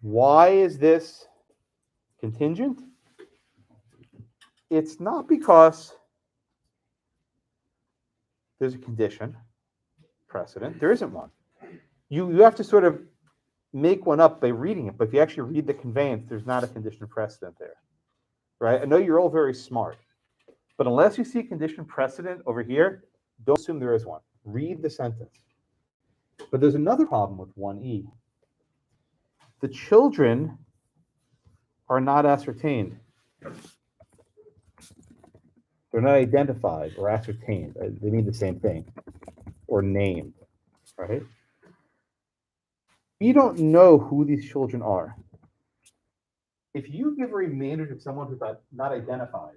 Why is this contingent? It's not because there's a condition precedent. There isn't one. You have to sort of make one up by reading it, but if you actually read the conveyance, there's not a condition precedent there, right? I know you're all very smart, but unless you see a condition precedent over here, don't assume there is one. Read the sentence. But there's another problem with 1E. The children are not ascertained. They're not identified or ascertained. They mean the same thing. Or named, right? We don't know who these children are. If you give a remainder to someone who's not identified,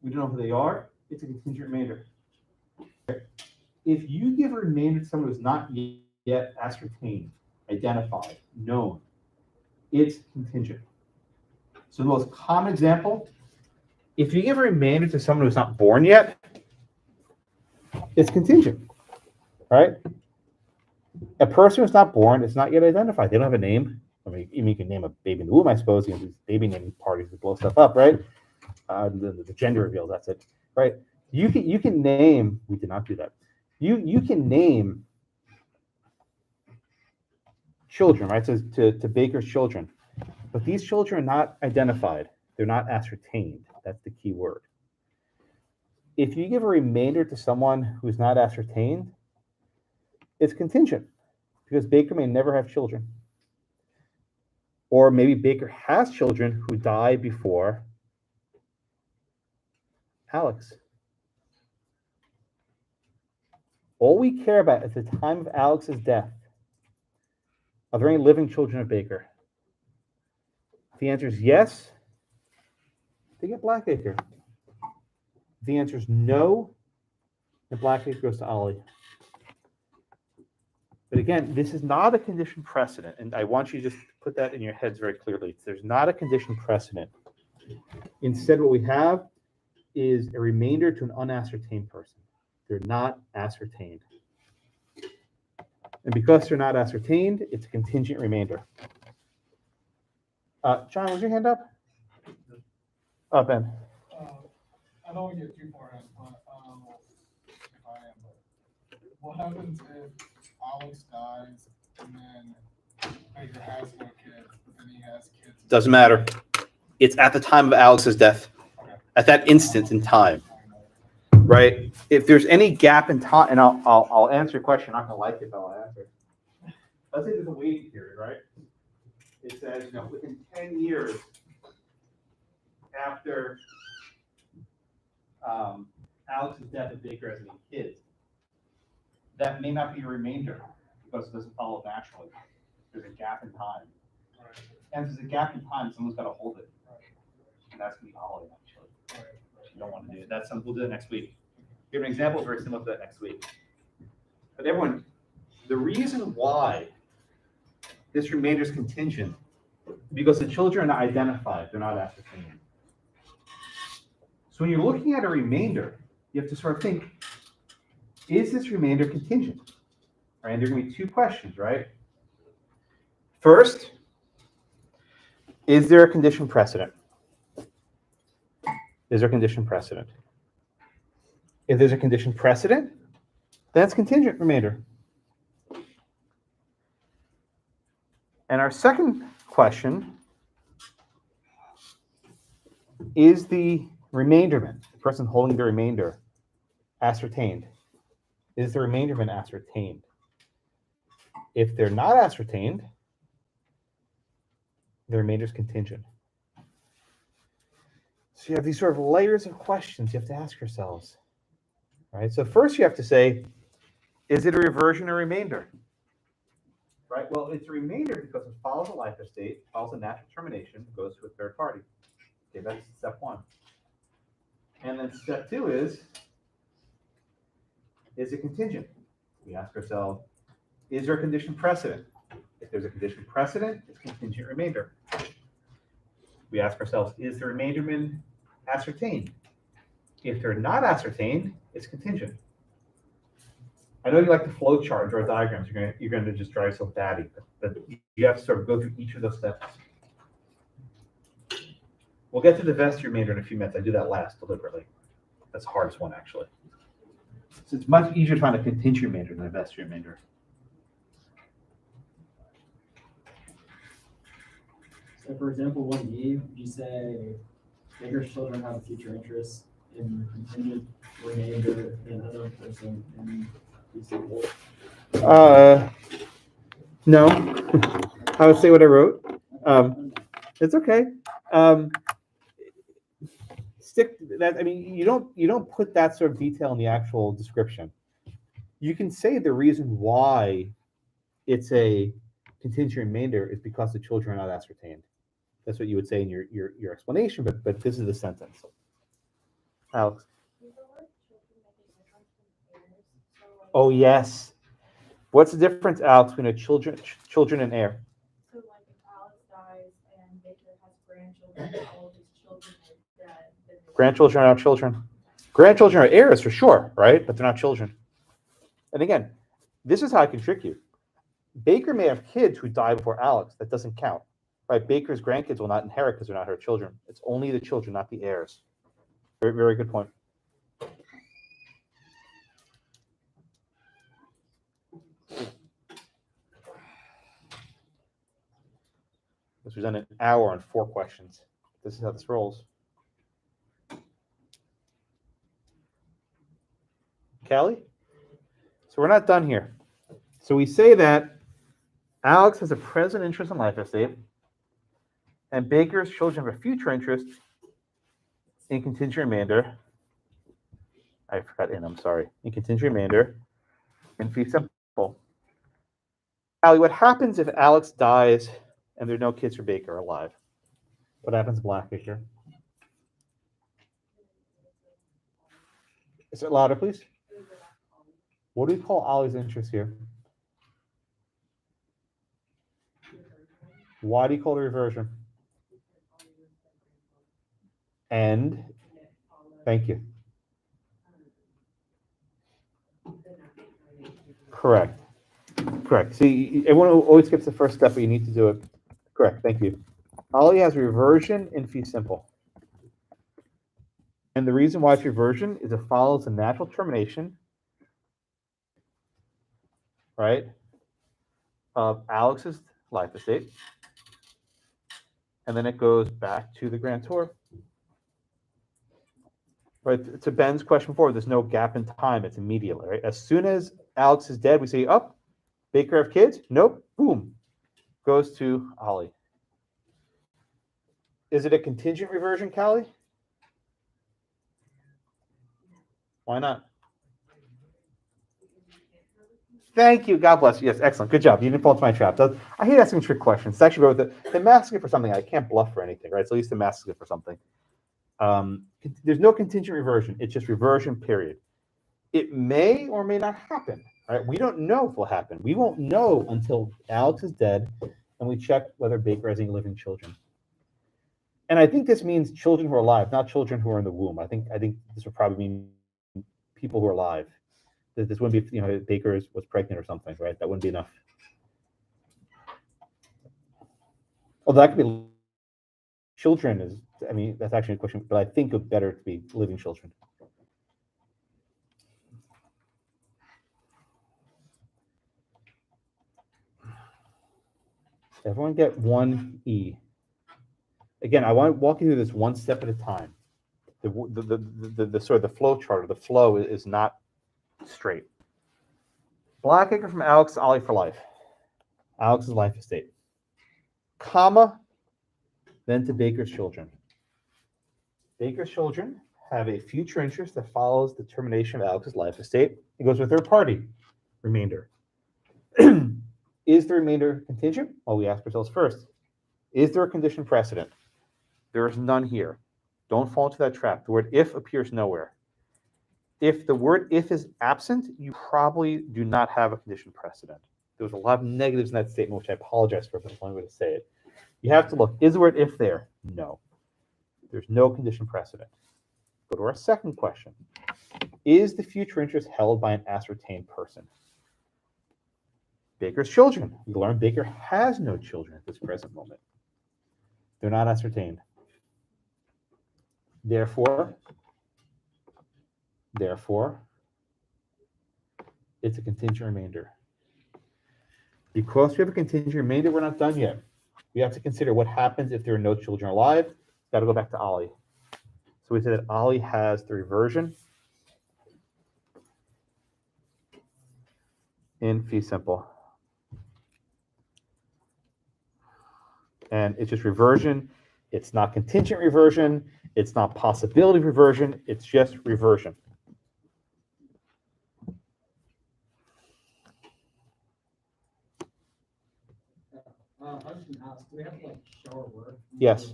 we don't know who they are, it's a contingent remainder. If you give a remainder to someone who's not yet ascertained, identified, known, it's contingent. So the most common example, if you give a remainder to someone who's not born yet, it's contingent, right? A person who's not born is not yet identified. They don't have a name. I mean, you can name a baby in the womb, I suppose. You can do baby naming parties to blow stuff up, right? The gender reveals, that's it, right? You can name. We did not do that. You can name children, right? So to Baker's children, but these children are not identified. They're not ascertained. That's the key word. If you give a remainder to someone who's not ascertained, it's contingent because Baker may never have children. Or maybe Baker has children who die before Alex. All we care about at the time of Alex's death, are there any living children of Baker? If the answer is yes, they get Blackacre. If the answer is no, then Blackacre goes to Ollie. But again, this is not a condition precedent, and I want you to just put that in your heads very clearly. There's not a condition precedent. Instead, what we have is a remainder to an unascertained person. They're not ascertained. And because they're not ascertained, it's a contingent remainder. John, was your hand up? Ben. I don't want to get too far ahead, but if I am, but what happens if Alex dies and then Baker has no kids, but then he has kids? Doesn't matter. It's at the time of Alex's death. Okay. At that instant in time. Right? If there's any gap in time, and I'll answer your question, I'm not going to like it, but I'll answer. Let's say there's a waiting period, right? It says, within 10 years after Alex's death and Baker has any kids, that may not be a remainder because it doesn't follow naturally. there's a gap in time. Right, And if there's a gap in time, someone's got to hold it. right, And that's going to be Ollie, actually. right, You don't want to do it. That's something we'll do that next week. Give an example very similar to that next week. But everyone, the reason why this remainder is contingent, because the children are identified, they're not ascertained. So when you're looking at a remainder, you have to sort of think, is this remainder contingent? Right, and there are going to be two questions, right? First, is there a condition precedent? Is there a condition precedent? If there's a condition precedent, then it's contingent remainder. And our second question is the remainderment, the person holding the remainder, ascertained? Is the remainderment ascertained? If they're not ascertained, the remainder is contingent. So you have these sort of layers of questions you have to ask yourselves. Right? So first you have to say, is it a reversion or remainder? Right? Well, it's a remainder because it follows a life estate, follows a natural termination, goes to a third party. Okay, that's step one. And then step two is it contingent? We ask ourselves, is there a condition precedent? If there's a condition precedent, it's contingent remainder. We ask ourselves, is the remainderment ascertained? If they're not ascertained, it's contingent. I know you like to flow chart, draw diagrams. You're going to just drive yourself batty, but you have to sort of go through each of those steps. We'll get to the vested remainder in a few minutes. I do that last deliberately. That's the hardest one, actually. So it's much easier to find a contingent remainder than a vested remainder. So for example, 1B, would you say bigger children have a future interest in contingent remainder than another person in Leasehold? No. I would say what I wrote. It's okay. Stick that. I mean, you don't put that sort of detail in the actual description. You can say the reason why it's a contingent remainder is because the children are not ascertained. That's what you would say in your explanation, but this is the sentence. Alex. Does the word children make a difference in heirs? So like, Oh yes. What's the difference, Alex, between a children and heir? so like if Alex dies and Baker has grandchildren, all of his children are dead, then they- Grandchildren are not children. Grandchildren are heirs for sure, right? But they're not children. And again, this is how I can trick you. Baker may have kids who die before Alex. That doesn't count. Right? Baker's grandkids will not inherit because they're not her children. It's only the children, not the heirs. Very, very good point. This was done an hour on 4 questions. This is how this rolls. Callie? So we're not done here. So we say that Alex has a present interest in life estate, and Baker's children have a future interest in contingent remainder. I forgot in, I'm sorry. In contingent remainder in fee simple. Callie, what happens if Alex dies and there are no kids for Baker alive? What happens to Black Baker? Is it louder, please? What do we call Ollie's interest here? Why do you call it reversion? And thank you. Correct. Correct. See, everyone always skips the first step, but you need to do it. Correct. Thank you. Ollie has reversion in fee simple. And the reason why it's reversion is it follows a natural termination, right, of Alex's life estate. And then it goes back to the grantor. Right, to Ben's question before, there's no gap in time. It's immediate, right? As soon as Alex is dead, we say, up, Baker have kids? Nope, boom, goes to Ollie. Is it a contingent reversion, Callie? Why not? Thank you. God bless you. Yes, excellent. Good job. You didn't fall into my trap. I hate asking trick questions. It's actually wrote the mask it for something. I can't bluff for anything, right? So at least the mask it for something. There's no contingent reversion. It's just reversion, period. It may or may not happen, right? We don't know if it will happen. We won't know until Alex is dead and we check whether Baker has any living children. And I think this means children who are alive, not children who are in the womb. I think this would probably mean people who are alive. This wouldn't be, Baker was pregnant or something, right? That wouldn't be enough. Although that could be children that's actually a question, but I think it's better to be living children. Everyone get 1E. Again, I want to walk you through this one step at a time. The sort of the flow chart or the flow is not straight. Blackacre from Alex to Ollie for life. Alex's life estate. Comma, then to Baker's children. Baker's children have a future interest that follows the termination of Alex's life estate. It goes to a third party, remainder. Is the remainder contingent? Well, we ask ourselves first, is there a condition precedent? There is none here. Don't fall into that trap. The word if appears nowhere. If the word if is absent, you probably do not have a condition precedent. There was a lot of negatives in that statement, which I apologize for, but that's the only way to say it. You have to look, is the word if there? No. There's no condition precedent. Go to our second question. Is the future interest held by an ascertained person? Baker's children. We learned Baker has no children at this present moment. They're not ascertained. Therefore, it's a contingent remainder. Because we have a contingent remainder, we're not done yet. We have to consider what happens if there are no children alive. Got to go back to Ollie. So we said that Ollie has the reversion in fee simple. And it's just reversion. It's not contingent reversion. It's not possibility reversion. It's just reversion. I was gonna ask, do we have to show our work? Yes.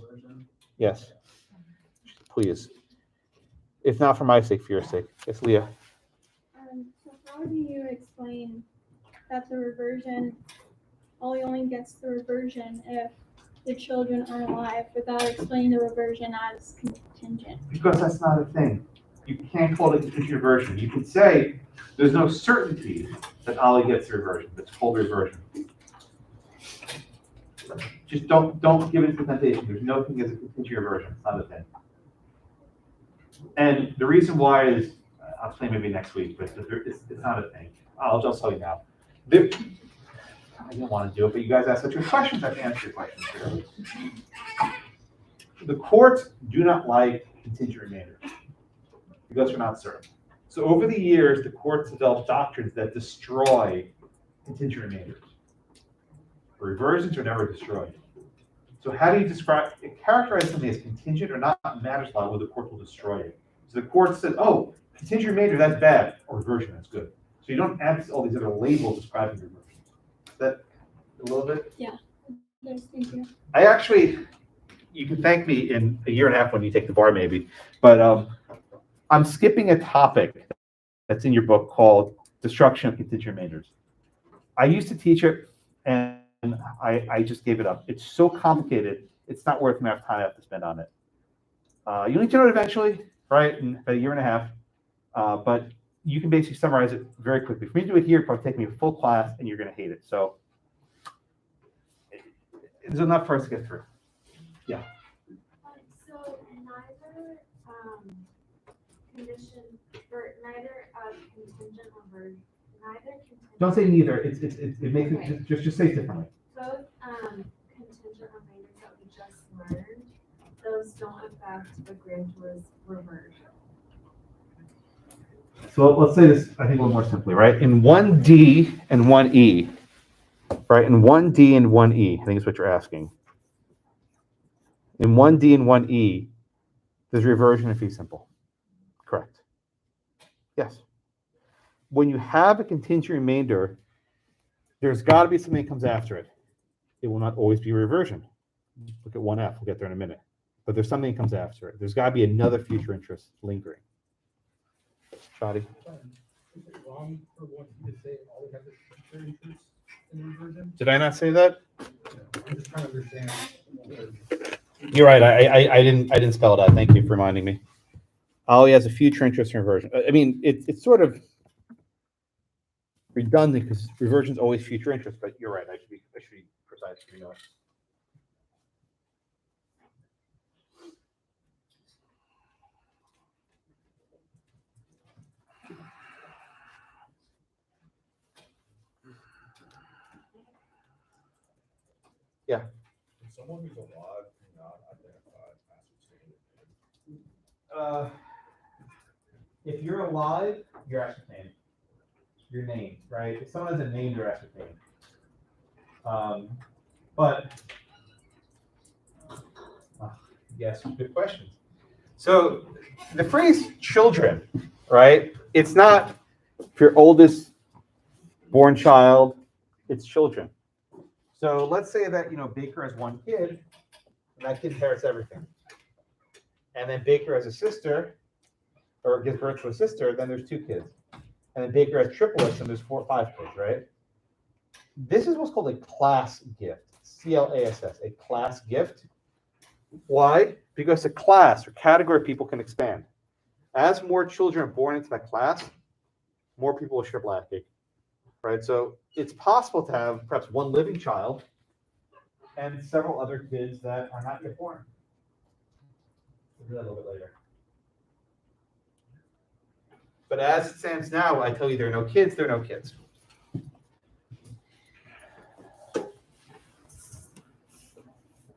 Yes. Please. If not for my sake, for your sake. Yes, Leah. So how do you explain that the reversion, Ollie only gets the reversion if the children are alive without explaining the reversion as contingent? Because that's not a thing. You can't call it contingent reversion. You can say there's no certainty that Ollie gets the reversion. That's called reversion. Just don't give it to temptation. There's no thing as a contingent reversion. It's not a thing. And the reason why is, I'll explain maybe next week, but it's not a thing. I'll just tell you now. I didn't want to do it, but you guys asked such good questions. I have to answer your questions here. The courts do not like contingent remainder because we're not certain. So over the years, the courts developed doctrines that destroy contingent remainders. Reversions are never destroyed. So how do you characterize something as contingent or not matters a lot whether the court will destroy it. So the court says, oh, contingent remainder, that's bad, or reversion, that's good. So you don't add all these other labels describing reversion. Is that a little bit? Yeah. Yes, thank you. I actually, you can thank me in a year and a half when you take the bar maybe, but I'm skipping a topic that's in your book called Destruction of Contingent Remainders. I used to teach it and I just gave it up. It's so complicated, it's not worth the amount of time I have to spend on it. You'll need to know it eventually, right, in about a year and a half, but you can basically summarize it very quickly. For me to do it here, it'll probably take me a full class and you're gonna hate it. So there's enough for us to get through. Yeah. So neither condition or neither contingent reversion, neither contingent. Don't say neither. It makes it just say it differently. Both contingent remainders that we just learned, those don't affect the grantor's reversion. So let's say this, I think, a little more simply, right? In 1D and 1E, right? In 1D and 1E, I think is what you're asking. In 1D and 1E, there's reversion and fee simple. Correct. Yes. when you have a contingent remainder, there's got to be something that comes after it. It will not always be reversion. Look at 1F. We'll get there in a minute. But there's something that comes after it. There's got to be another future interest lingering. Shadi? Is it wrong for one to say all we have is future interest in reversion? Did I not say that? I'm just trying to understand. You're right. I didn't spell it out. Thank you for reminding me. Ollie has a future interest in reversion. I mean, it's sort of redundant because reversion is always future interest. But you're right. I should be precise. You know. Can someone who's alive not identified as abstaining? If you're alive, you're ascertained. You're named, right? If someone has a name, they're ascertained. But yes, good questions. So the phrase "children," right? It's not your oldest born child; it's children. So let's say that Baker has one kid, and that kid inherits everything. And then Baker has a sister, or gives birth to a sister, then there's 2 kids. And then Baker has triplets, and there's 4 or 5 kids, right? This is what's called a class gift, CLASS, a class gift. Why? Because the class or category of people can expand. As more children are born into that class, more people will share black cake, right? So it's possible to have perhaps one living child and several other kids that are not yet born. We'll do that a little bit later. But as it stands now, I tell you there are no kids, there are no kids.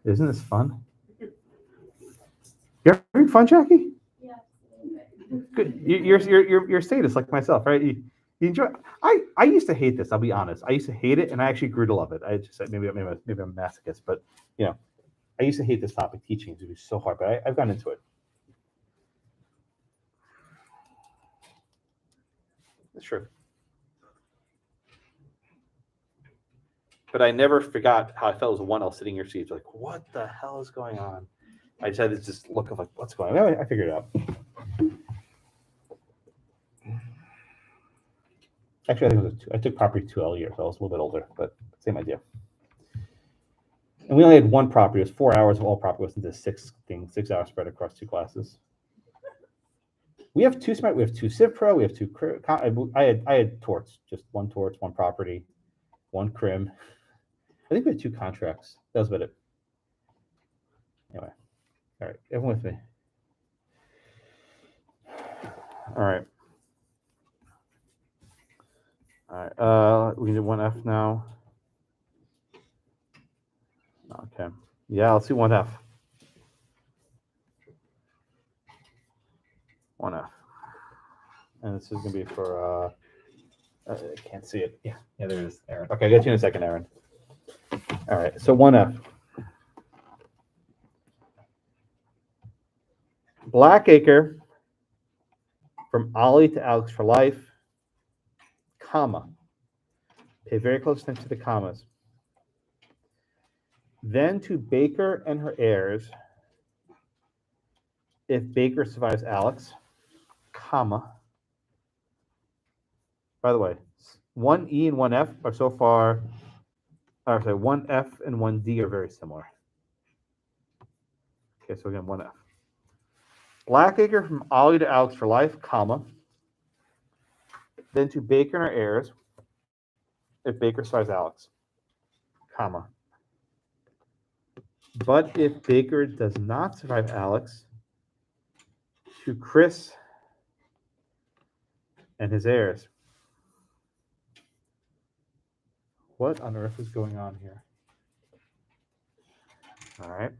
Isn't this fun? You're having fun, Jackie? Yeah. Good. You're a sadist like myself, right? You enjoy. I used to hate this. I'll be honest. I used to hate it, and I actually grew to love it. I just maybe I'm a masochist, but I used to hate this topic. Teaching it was so hard, but I've gotten into it. That's true. But I never forgot how I felt as one else sitting in your seats. Like, what the hell is going on? I just had this just look of like, what's going on? I figured it out. Actually, I think I took property 2L years, so I was a little bit older, but same idea. And we only had one property. It was 4 hours of all property. It was into 6 hours spread across 2 classes. We have 2 smart. We have 2 Civ Pro. We have 2. I had torts, just 1 torts, 1 property, 1 crim. I think we had 2 contracts. That was about it. Anyway, all right, everyone with me. All right. We can do 1F now. Okay. Yeah, let's do 1F. 1F. And this is going to be for, I can't see it. Yeah, there it is, Aaron. Okay, I'll get you in a second, Aaron. All right, so 1F. Blackacre from Ollie to Alex for life, comma. Pay very close attention to the commas. Then to Baker and her heirs, if Baker survives Alex, comma. By the way, 1E and 1F are so far, or sorry, 1F and 1D are very similar. Okay, so again, 1F. Blackacre from Ollie to Alex for life, comma. Then to Baker and her heirs, if Baker survives Alex, comma. But if Baker does not survive Alex, to Chris and his heirs. What on earth is going on here? All right.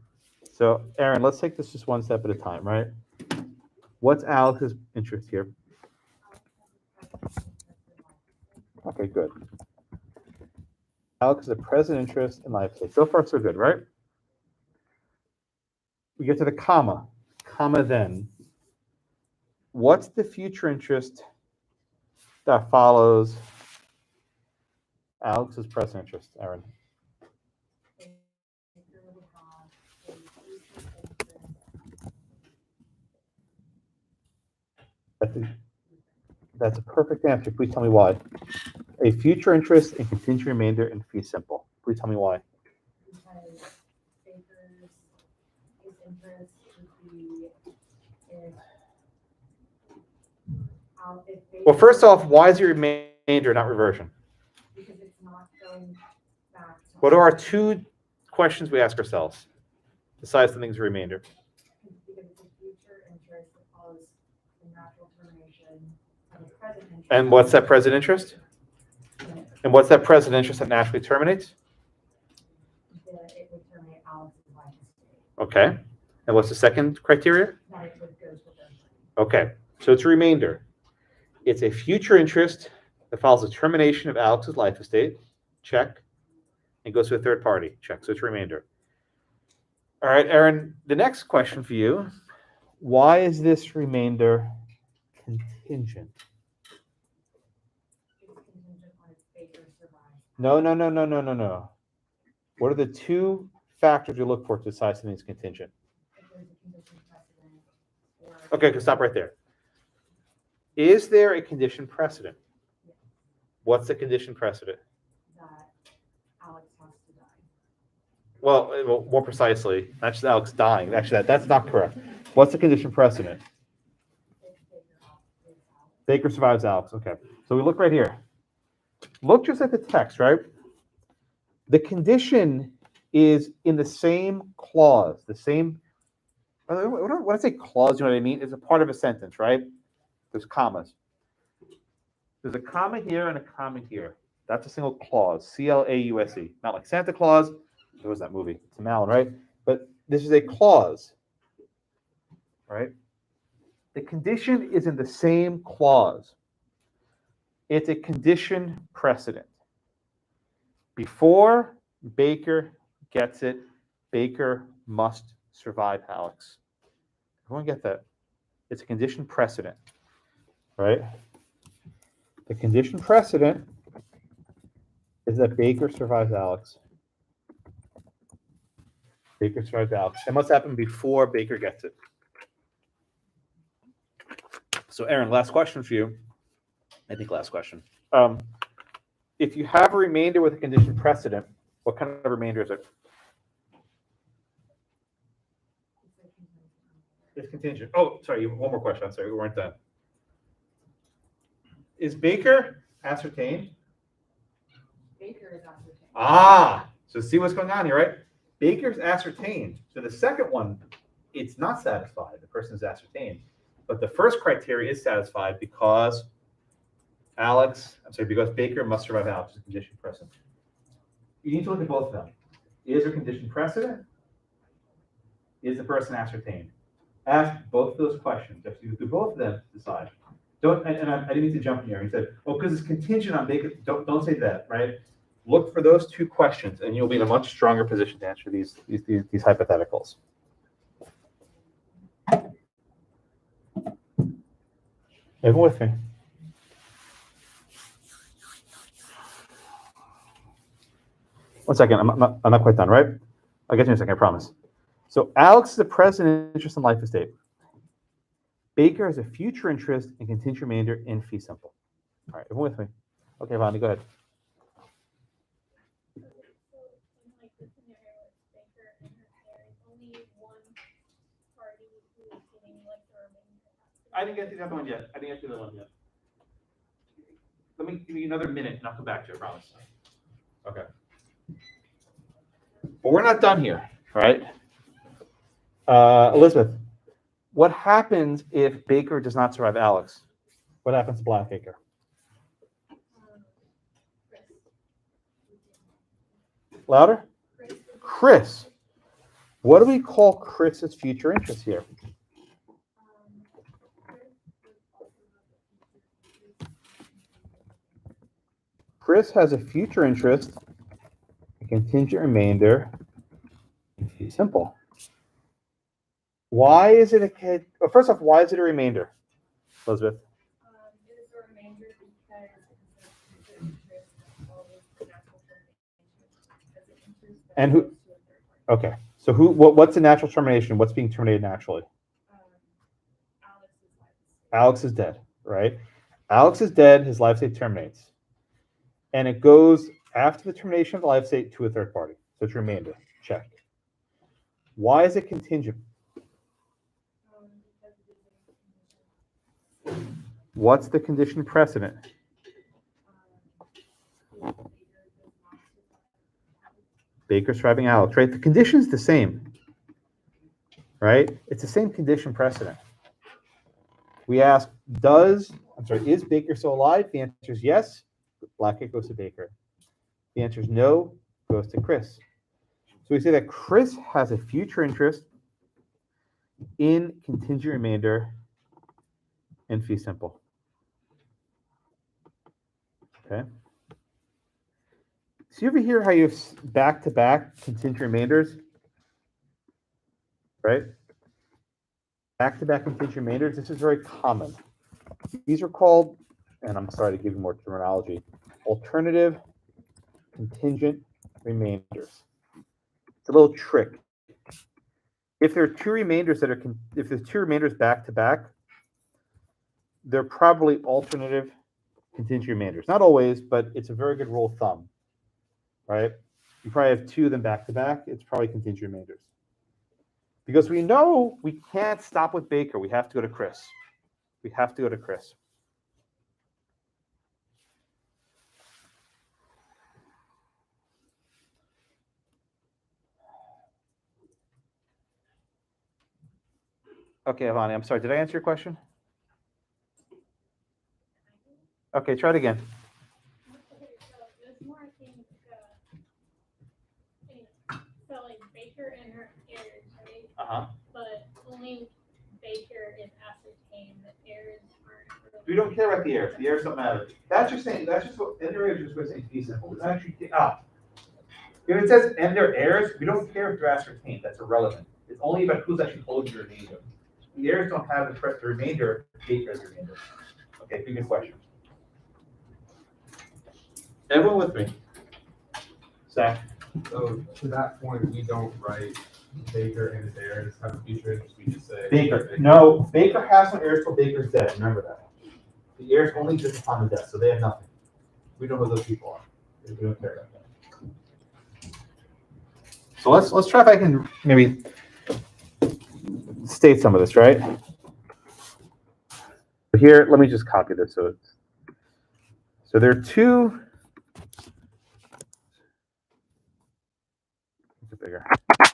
So, Aaron, let's take this just one step at a time, right? What's Alex's interest here? Okay, good. Alex is a present interest in life estate. So far, so good, right? We get to the comma. Comma then. What's the future interest that follows Alex's present interest, Aaron? Baker would have a future interest. That's a perfect answer. Please tell me why. A future interest in contingent remainder in fee simple. Please tell me why. Because Baker's, his interest would be if, if Baker. Well, first off, why is it remainder, not reversion? Because it's not going back to. What are our two questions we ask ourselves? Besides something's a remainder. Because it's a future interest that follows the natural termination of a present interest. And what's that present interest? And what's that present interest that naturally terminates? It would terminate Alex's life estate. Okay. And what's the second criteria? That it would go to a third party. Okay. So it's a remainder. It's a future interest that follows the termination of Alex's life estate. Check. And goes to a third party. Check. So it's a remainder. All right, Aaron, the next question for you. Why is this remainder contingent? It's contingent on if Baker survives. No. What are the two factors you look for to decide something's contingent? If there's a condition precedent or. Okay, stop right there. Is there a condition precedent? What's the condition precedent? That Alex has to die. Well, more precisely, not just Alex dying. Actually, that's not correct. What's the condition precedent? If Baker is Alex. Baker survives Alex. Okay. So we look right here. Look just at the text, right? The condition is in the same clause, the same. When I say clause, you know what I mean? It's a part of a sentence, right? There's commas. There's a comma here and a comma here. That's a single clause. CLAUSE. Not like Santa Claus. There was that movie. It's a Malin, right? But this is a clause, right? The condition is in the same clause. It's a condition precedent. Before Baker gets it, Baker must survive Alex. Everyone get that? It's a condition precedent, right? The condition precedent is that Baker survives Alex. Baker survives Alex. It must happen before Baker gets it. So, Aaron, last question for you. I think last question. If you have a remainder with a condition precedent, what kind of remainder is it? It's contingent. Oh, sorry, one more question. I'm sorry, we weren't done. Is Baker ascertained? Baker is ascertained. Ah, so see what's going on here, right? Baker's ascertained. So the second one, it's not satisfied. The person is ascertained. But the first criteria is satisfied because because Baker must survive Alex as a condition precedent. You need to look at both of them. Is there condition precedent? Is the person ascertained? Ask both of those questions. If you do both of them, decide. I didn't mean to jump in here. He said, "Oh, because it's contingent on Baker." Don't say that, right? Look for those two questions, and you'll be in a much stronger position to answer these hypotheticals. Everyone with me? One second, I'm not quite done, right? I'll get to you in a second, I promise. So Alex is a present interest in life estate. Baker has a future interest in contingent remainder in fee simple. All right, everyone with me? Okay, Vonnie, go ahead. So in like the scenario with Baker and there is only one party who is getting like the remainder. I didn't get to that one yet. Let me give you another minute and I'll come back to you, I promise. Okay. But we're not done here, right? Elizabeth, what happens if Baker does not survive Alex? What happens to Blackacre? Louder? Chris. What do we call Chris's future interest here? Chris has a future interest in contingent remainder in fee simple. Why is it a kid? Well, first off, why is it a remainder, Elizabeth? It is a remainder because And who- goes to a third party. Okay, so what's a natural termination? What's being terminated naturally? Alex's life estate. Alex is dead, right? Alex is dead, his life estate terminates. And it goes after the termination of the life estate to a third party. So it's remainder. Check. Why is it contingent? Because it is a condition. What's the condition precedent? If Baker does not survive. Baker surviving Alex, right? The condition's the same, right? It's the same condition precedent. We ask, is Baker still alive? The answer is yes. Blackett goes to Baker. The answer is no, goes to Chris. So we say that Chris has a future interest in contingent remainder and fee simple. Okay. So you ever hear how you have back-to-back contingent remainders? Right? Back-to-back contingent remainders, this is very common. These are called, and I'm sorry to give you more terminology, alternative contingent remainders. It's a little trick. If there are two remainders if there's two remainders back-to-back, they're probably alternative contingent remainders. Not always, but it's a very good rule of thumb, right? You probably have two of them back-to-back, it's probably contingent remainders. Because we know we can't stop with Baker. We have to go to Chris. We have to go to Chris. Okay, Avani, I'm sorry. Did I answer your question? Okay, try it again. Okay, so it was more, I think, anyway, so like Baker and her heirs, right? Uh-huh. But only Baker is ascertained, the heirs aren't. really- We don't care about the heirs. The heirs don't matter. That's just saying, that's just what, and their heirs just going to say fee simple. It's actually, if it says and their heirs, we don't care if they're ascertained. That's irrelevant. It's only about who's actually holding the remainder. The heirs don't have the remainder, Baker has the remainder. Okay, good question. Everyone with me? Zach? So to that point, we don't write Baker and his heirs have a future interest, we just say. Baker. No, Baker has no heirs till Baker's dead. Remember that. The heirs only exist upon the death, so they have nothing. We know who those people are. We don't care about that. So let's try if I can maybe state some of this, right? Here, let me just copy this. So there are two. Make it bigger. All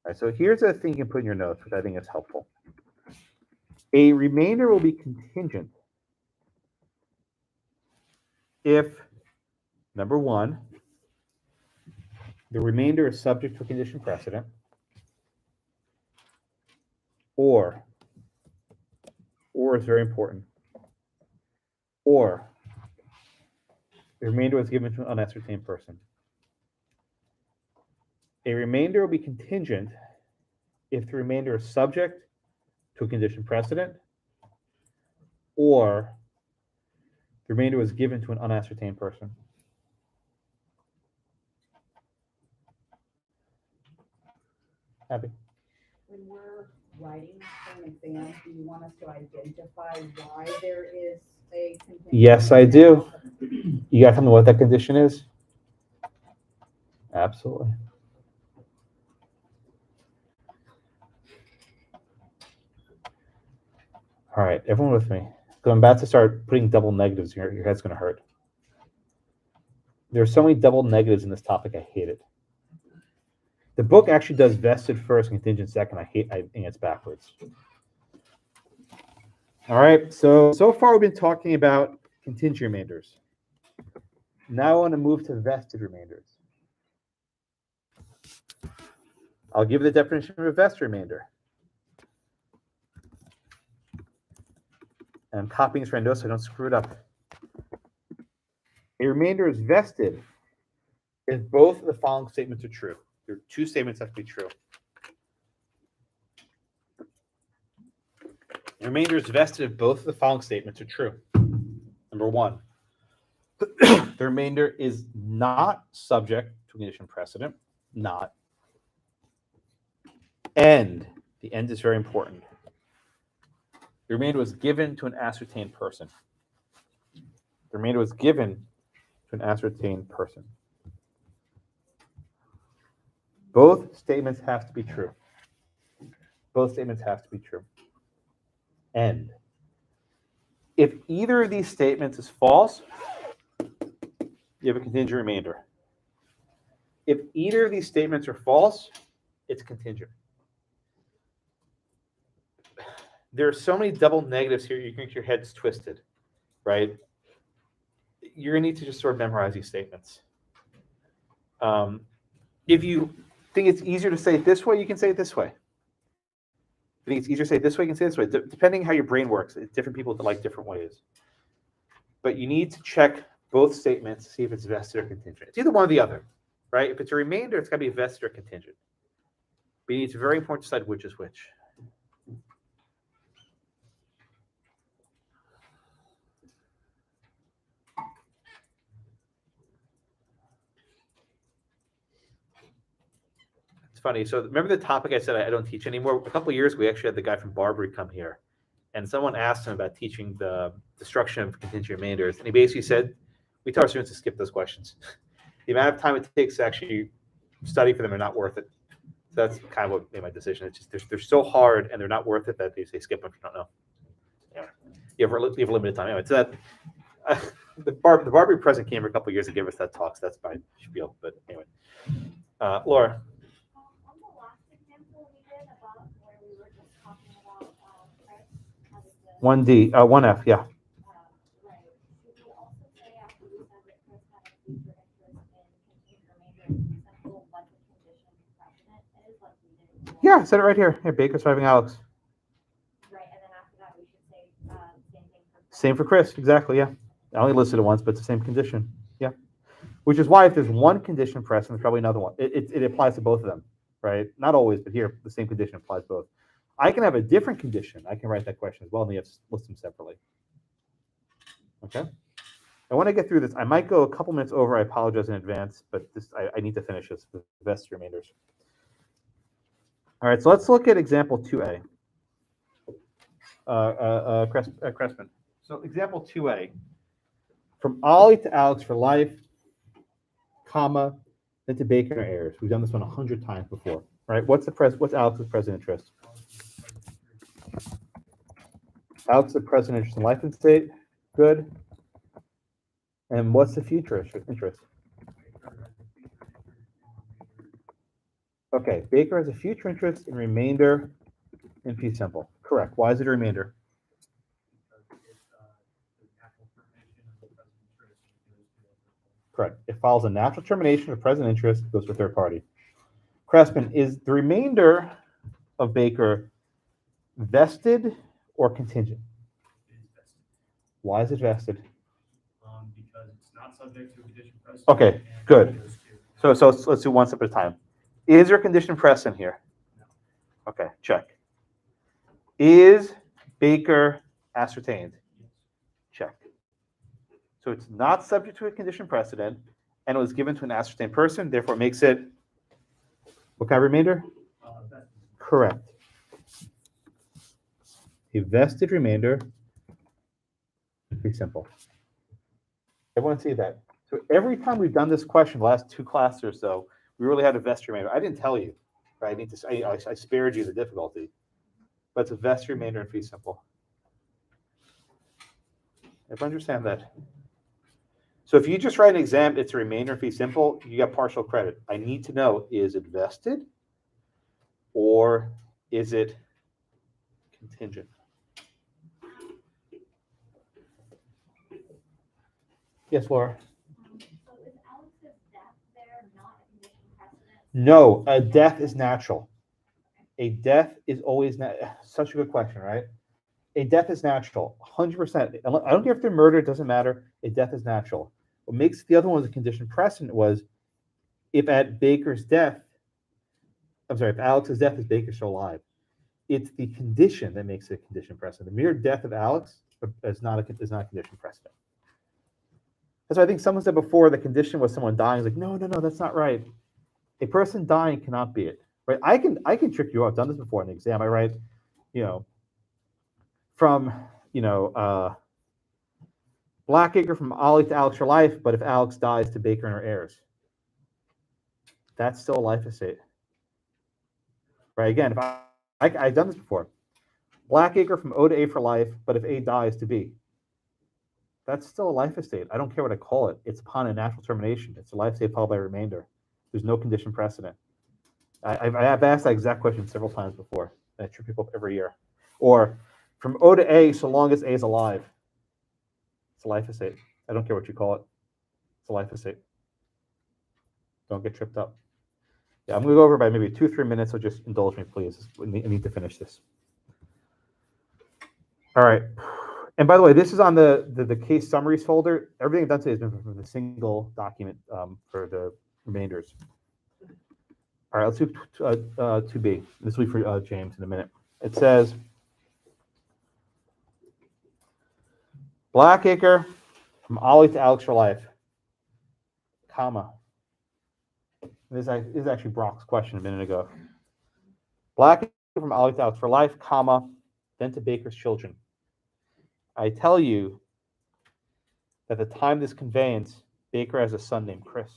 right, so here's a thing you can put in your notes, which I think is helpful. A remainder will be contingent if, number one, the remainder is subject to a condition precedent, or is very important, or the remainder was given to an unascertained person. A remainder will be contingent if the remainder is subject to a condition precedent, or the remainder was given to an unascertained person. Happy? When we're writing for an exam, do you want us to identify why there is a contingent? Yes, I do. You got to tell me what that condition is? Absolutely. All right, everyone with me. So I'm about to start putting double negatives here. Your head's going to hurt. There's so many double negatives in this topic, I hate it. The book actually does vested first, contingent second. I think it's backwards. All right, so far we've been talking about contingent remainders. Now I want to move to vested remainders. I'll give you the definition of a vested remainder. And I'm copying this right now so I don't screw it up. A remainder is vested if both of the following statements are true. There are two statements that have to be true. The remainder is vested if both of the following statements are true. Number one, the remainder is not subject to to a condition precedent, not. And the end is very important. The remainder was given to an ascertained person. The remainder was given to an ascertained person. Both statements have to be true. Both statements have to be true. And if either of these statements is false, you have a contingent remainder. If either of these statements are false, it's contingent. There are so many double negatives here, you can get your heads twisted, right? You're going to need to just sort of memorize these statements. If you think it's easier to say it this way, you can say it this way. If you think it's easier to say it this way, you can say it this way. Depending how your brain works, different people like different ways. But you need to check both statements to see if it's vested or contingent. It's either one or the other, right? If it's a remainder, it's got to be vested or contingent. But it's very important to decide which is which. It's funny. So remember the topic I said I don't teach anymore? A couple of years ago, we actually had the guy from Barbary come here. And someone asked him about teaching the destruction of contingent remainders. And he basically said, we tell our students to skip those questions. The amount of time it takes to actually study for them are not worth it. So that's kind of what made my decision. It's just they're so hard and they're not worth it that they say skip them if you don't know. Yeah. You have a limited time. Anyway, so that the Barbary president came here a couple of years and gave us that talk. So that's my spiel. But anyway, Laura. On the last example we did about where we were just talking about price, how does the 1D, 1F, yeah. right? Should we also say after we said that Chris had a future interest in contingent remainder simple like the condition precedent is like we did before? Yeah, I said it right here. Yeah, Baker surviving Alex. Right, and then after that we should say same thing for Same for Chris, exactly, yeah. I only listed it once, but it's the same condition, yeah. Which is why if there's one condition precedent, there's probably another one. It applies to both of them, right? Not always, but here, the same condition applies both. I can have a different condition. I can write that question as well, and you have to list them separately. Okay? And when I get through this, I might go a couple minutes over. I apologize in advance, but this I need to finish this with the vested remainders. All right, so let's look at example 2A. Crespin. So example 2A. From Ollie to Alex for life, comma, then to Baker and heirs. We've done this one 100 times before, right? What's Alex's present interest? Alex's present interest in life and estate, good. And what's the future interest? Okay, Baker has a future interest in remainder in fee simple. Correct. Why is it a remainder? Correct. It follows a natural termination of present interest, goes to a third party. Crespin, is the remainder of Baker vested or contingent? Why is it vested? Because it's not subject to a condition precedent. Okay, and good. it goes to- So let's do one step at a time. Is there a condition precedent here? No. Okay, check. Is Baker ascertained? Yes. Check. So it's not subject to a condition precedent, and it was given to an ascertained person, therefore it makes it, what kind of remainder? Vested. Correct. A vested remainder, pretty simple. Everyone see that? So every time we've done this question, the last 2 classes or so, we really had a vested remainder. I didn't tell you, right? I spared you the difficulty, but it's a vested remainder in fee simple. Everyone understand that? So if you just write an exam, it's a remainder in fee simple, you got partial credit. I need to know, is it vested or is it contingent? Yes, Laura? So is Alex's death there not a condition precedent? No, a death is natural. A death is always such a good question, right? A death is natural, 100%. I don't care if they're murder, it doesn't matter. A death is natural. What makes the other one a condition precedent was if at Baker's death, I'm sorry, if Alex's death is Baker still alive, it's the condition that makes it a condition precedent. The mere death of Alex is not a condition precedent. That's why I think someone said before the condition was someone dying. It's like, no, that's not right. A person dying cannot be it. Right? I can trick you. I've done this before in the exam. I write, from Blackacre from Ollie to Alex for life, but if Alex dies, to Baker and her heirs. That's still a life estate. Right? Again, if I've done this before. Blackacre from O to A for life, but if A dies, to B. That's still a life estate. I don't care what I call it. It's upon a natural termination. It's a life estate followed by remainder. There's no condition precedent. I've asked that exact question several times before. I trip people up every year. Or from O to A, so long as A is alive. It's a life estate. I don't care what you call it. It's a life estate. Don't get tripped up. Yeah, I'm going to go over by maybe 2-3 minutes, so just indulge me, please. I need to finish this. All right. And by the way, this is on the case summaries folder. Everything I've done today has been from the single document for the remainders. All right, let's do 2B. This will be for James in a minute. It says, Blackacre from Ollie to Alex for life, comma. This is actually Brock's question a minute ago. Blackacre from Ollie to Alex for life, comma, then to Baker's children. I tell you that at the time of this conveyance, Baker has a son named Chris.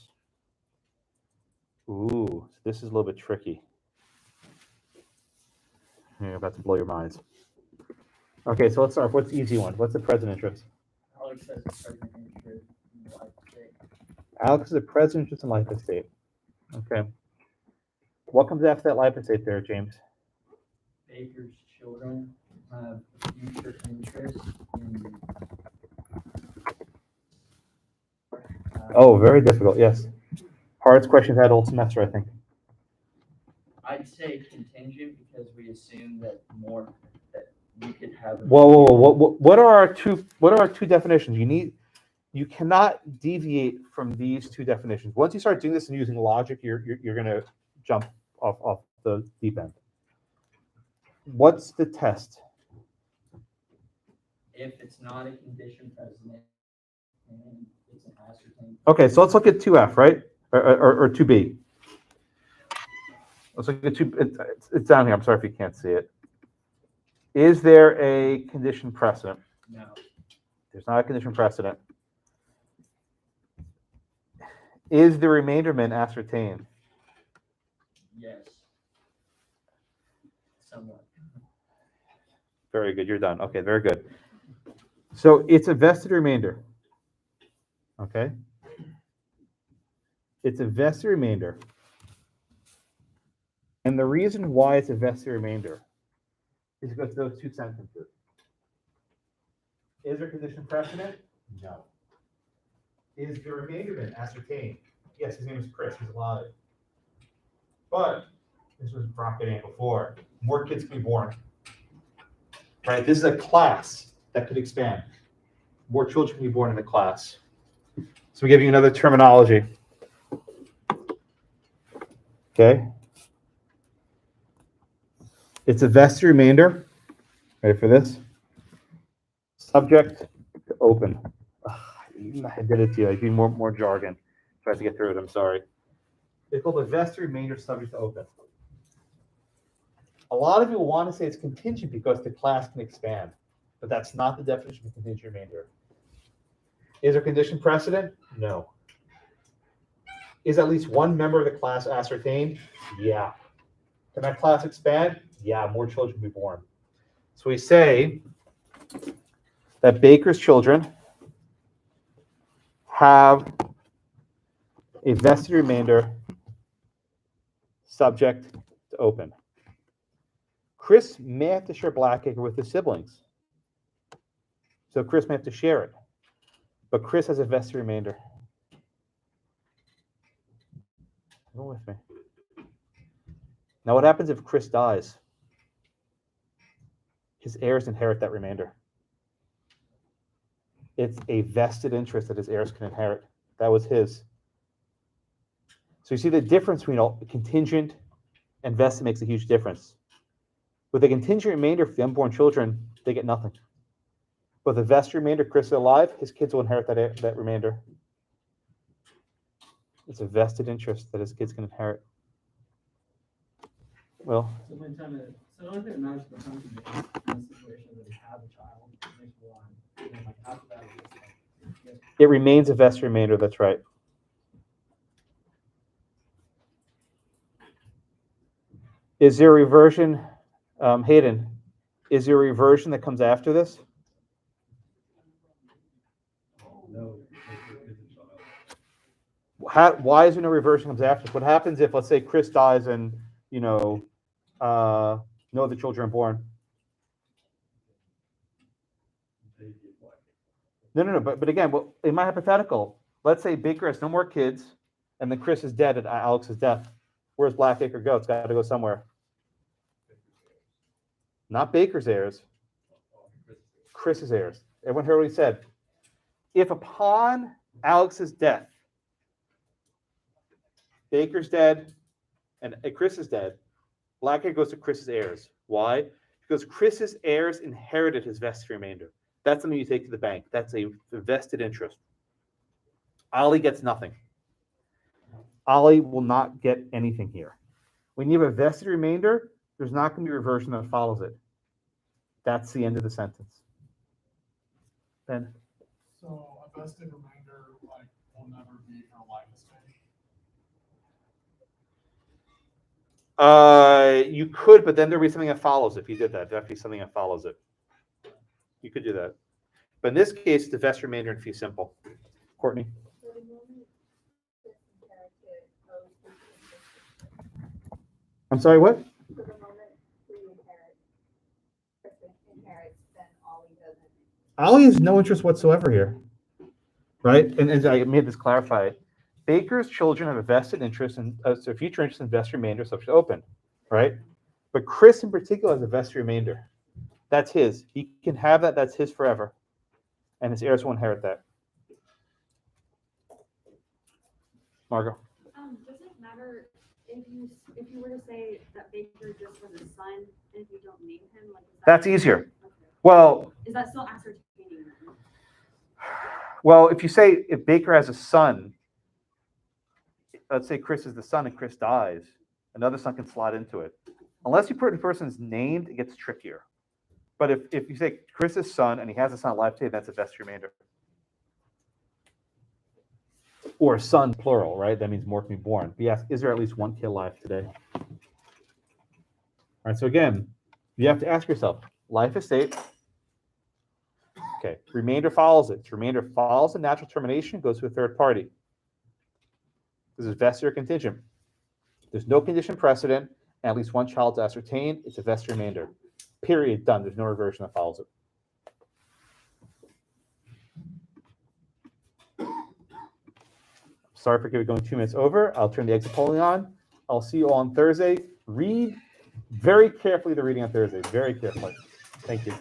Ooh, so this is a little bit tricky. I'm about to blow your minds. Okay, so let's start. What's the easy one? What's the present interest? Alex has a present interest in the life estate. Alex is a present interest in life estate. Okay. What comes after that life estate there, James? Baker's children have future interest in. Oh, very difficult. Yes. Hardest question I've had all semester, I think. I'd say contingent because we assume that you could have. Whoa. What are our two definitions? You cannot deviate from these two definitions. Once you start doing this and using logic, you're going to jump off the deep end. What's the test? If it's not a condition precedent and it's an ascertained. Okay, so let's look at 2F, right? Or 2B. Let's look at 2. It's down here. I'm sorry if you can't see it. Is there a condition precedent? No. There's not a condition precedent. Is the remainderment ascertained? Yes. Somewhat. Very good. You're done. Okay, very good. So it's a vested remainder. Okay? It's a vested remainder. And the reason why it's a vested remainder is because of those two sentences. Is there condition precedent? No. Is the remainderment ascertained? Yes, his name is Chris. He's alive. But this was Brock getting before. More kids can be born. Right? This is a class that could expand. More children can be born in the class. So we give you another terminology. Okay. It's a vested remainder. Ready for this? Subject to open. I did it to you. I need more jargon. Try to get through it. I'm sorry. It's called a vested remainder subject to open. A lot of you want to say it's contingent because the class can expand, but that's not the definition of contingent remainder. Is there condition precedent? No. Is at least one member of the class ascertained? Yeah. Can that class expand? Yeah, more children can be born. So we say that Baker's children have a vested remainder subject to open. Chris may have to share Blackacre with his siblings. So Chris may have to share it. But Chris has a vested remainder. Go with me. Now what happens if Chris dies? His heirs inherit that remainder. It's a vested interest that his heirs can inherit. That was his. So you see the difference between contingent and vested makes a huge difference. With a contingent remainder for the unborn children, they get nothing. But the vested remainder, Chris is alive, his kids will inherit that remainder. It's a vested interest that his kids can inherit. Well, So the only thing that matters for the time condition in the situation that we have a child, makes one, and then like after that, it's just like, it remains a vested remainder. That's right. Is there a reversion, Hayden? Is there a reversion that comes after this? No. Why is there no reversion comes after? What happens if, let's say, Chris dies and no other children are born? No. But again, well, in my hypothetical, let's say Baker has no more kids, and then Chris is dead at Alex's death. Where's Blackacre go? It's got to go somewhere. Not Baker's heirs. Chris's heirs. Everyone heard what he said. If upon Alex's death, Baker's dead and Chris is dead, Blackacre goes to Chris's heirs. Why? Because Chris's heirs inherited his vested remainder. That's something you take to the bank. That's a vested interest. Ollie gets nothing. Ollie will not get anything here. When you have a vested remainder, there's not going to be a reversion that follows it. That's the end of the sentence. Ben? So a vested remainder, like, will never be for life estate. You could, but then there'd be something that follows if you did that. There'd be something that follows it. You could do that. But in this case, the vested remainder and fee simple. Courtney? I'm sorry, what? So the moment we inherits, then Ollie doesn't. Ollie has no interest whatsoever here, right? And as I made this clarify, Baker's children have a vested interest in, so future interest in vested remainder subject to open, right? But Chris in particular has a vested remainder. That's his. He can have that. That's his forever. And his heirs will inherit that. Margot? Does it matter if you were to say that Baker just has a son, if you don't name him? Like, That's easier. Okay. Well, Is that still ascertaining then? well, if you say if Baker has a son, let's say Chris is the son and Chris dies, another son can slot into it. Unless you put the person's named, it gets trickier. But if you say Chris's son and he has a son alive today, that's a vested remainder. Or son plural, right? That means more can be born. But yes, is there at least one kid alive today? All right, so again, you have to ask yourself, life estate. Okay, remainder follows it. Remainder follows the natural termination, goes to a third party. This is vested or contingent. There's no condition precedent, and at least one child's ascertained. It's a vested remainder. Period. Done. There's no reversion that follows it. Sorry for going 2 minutes over. I'll turn the exit polling on. I'll see you all on Thursday. Read very carefully the reading on Thursday. Very carefully. Thank you.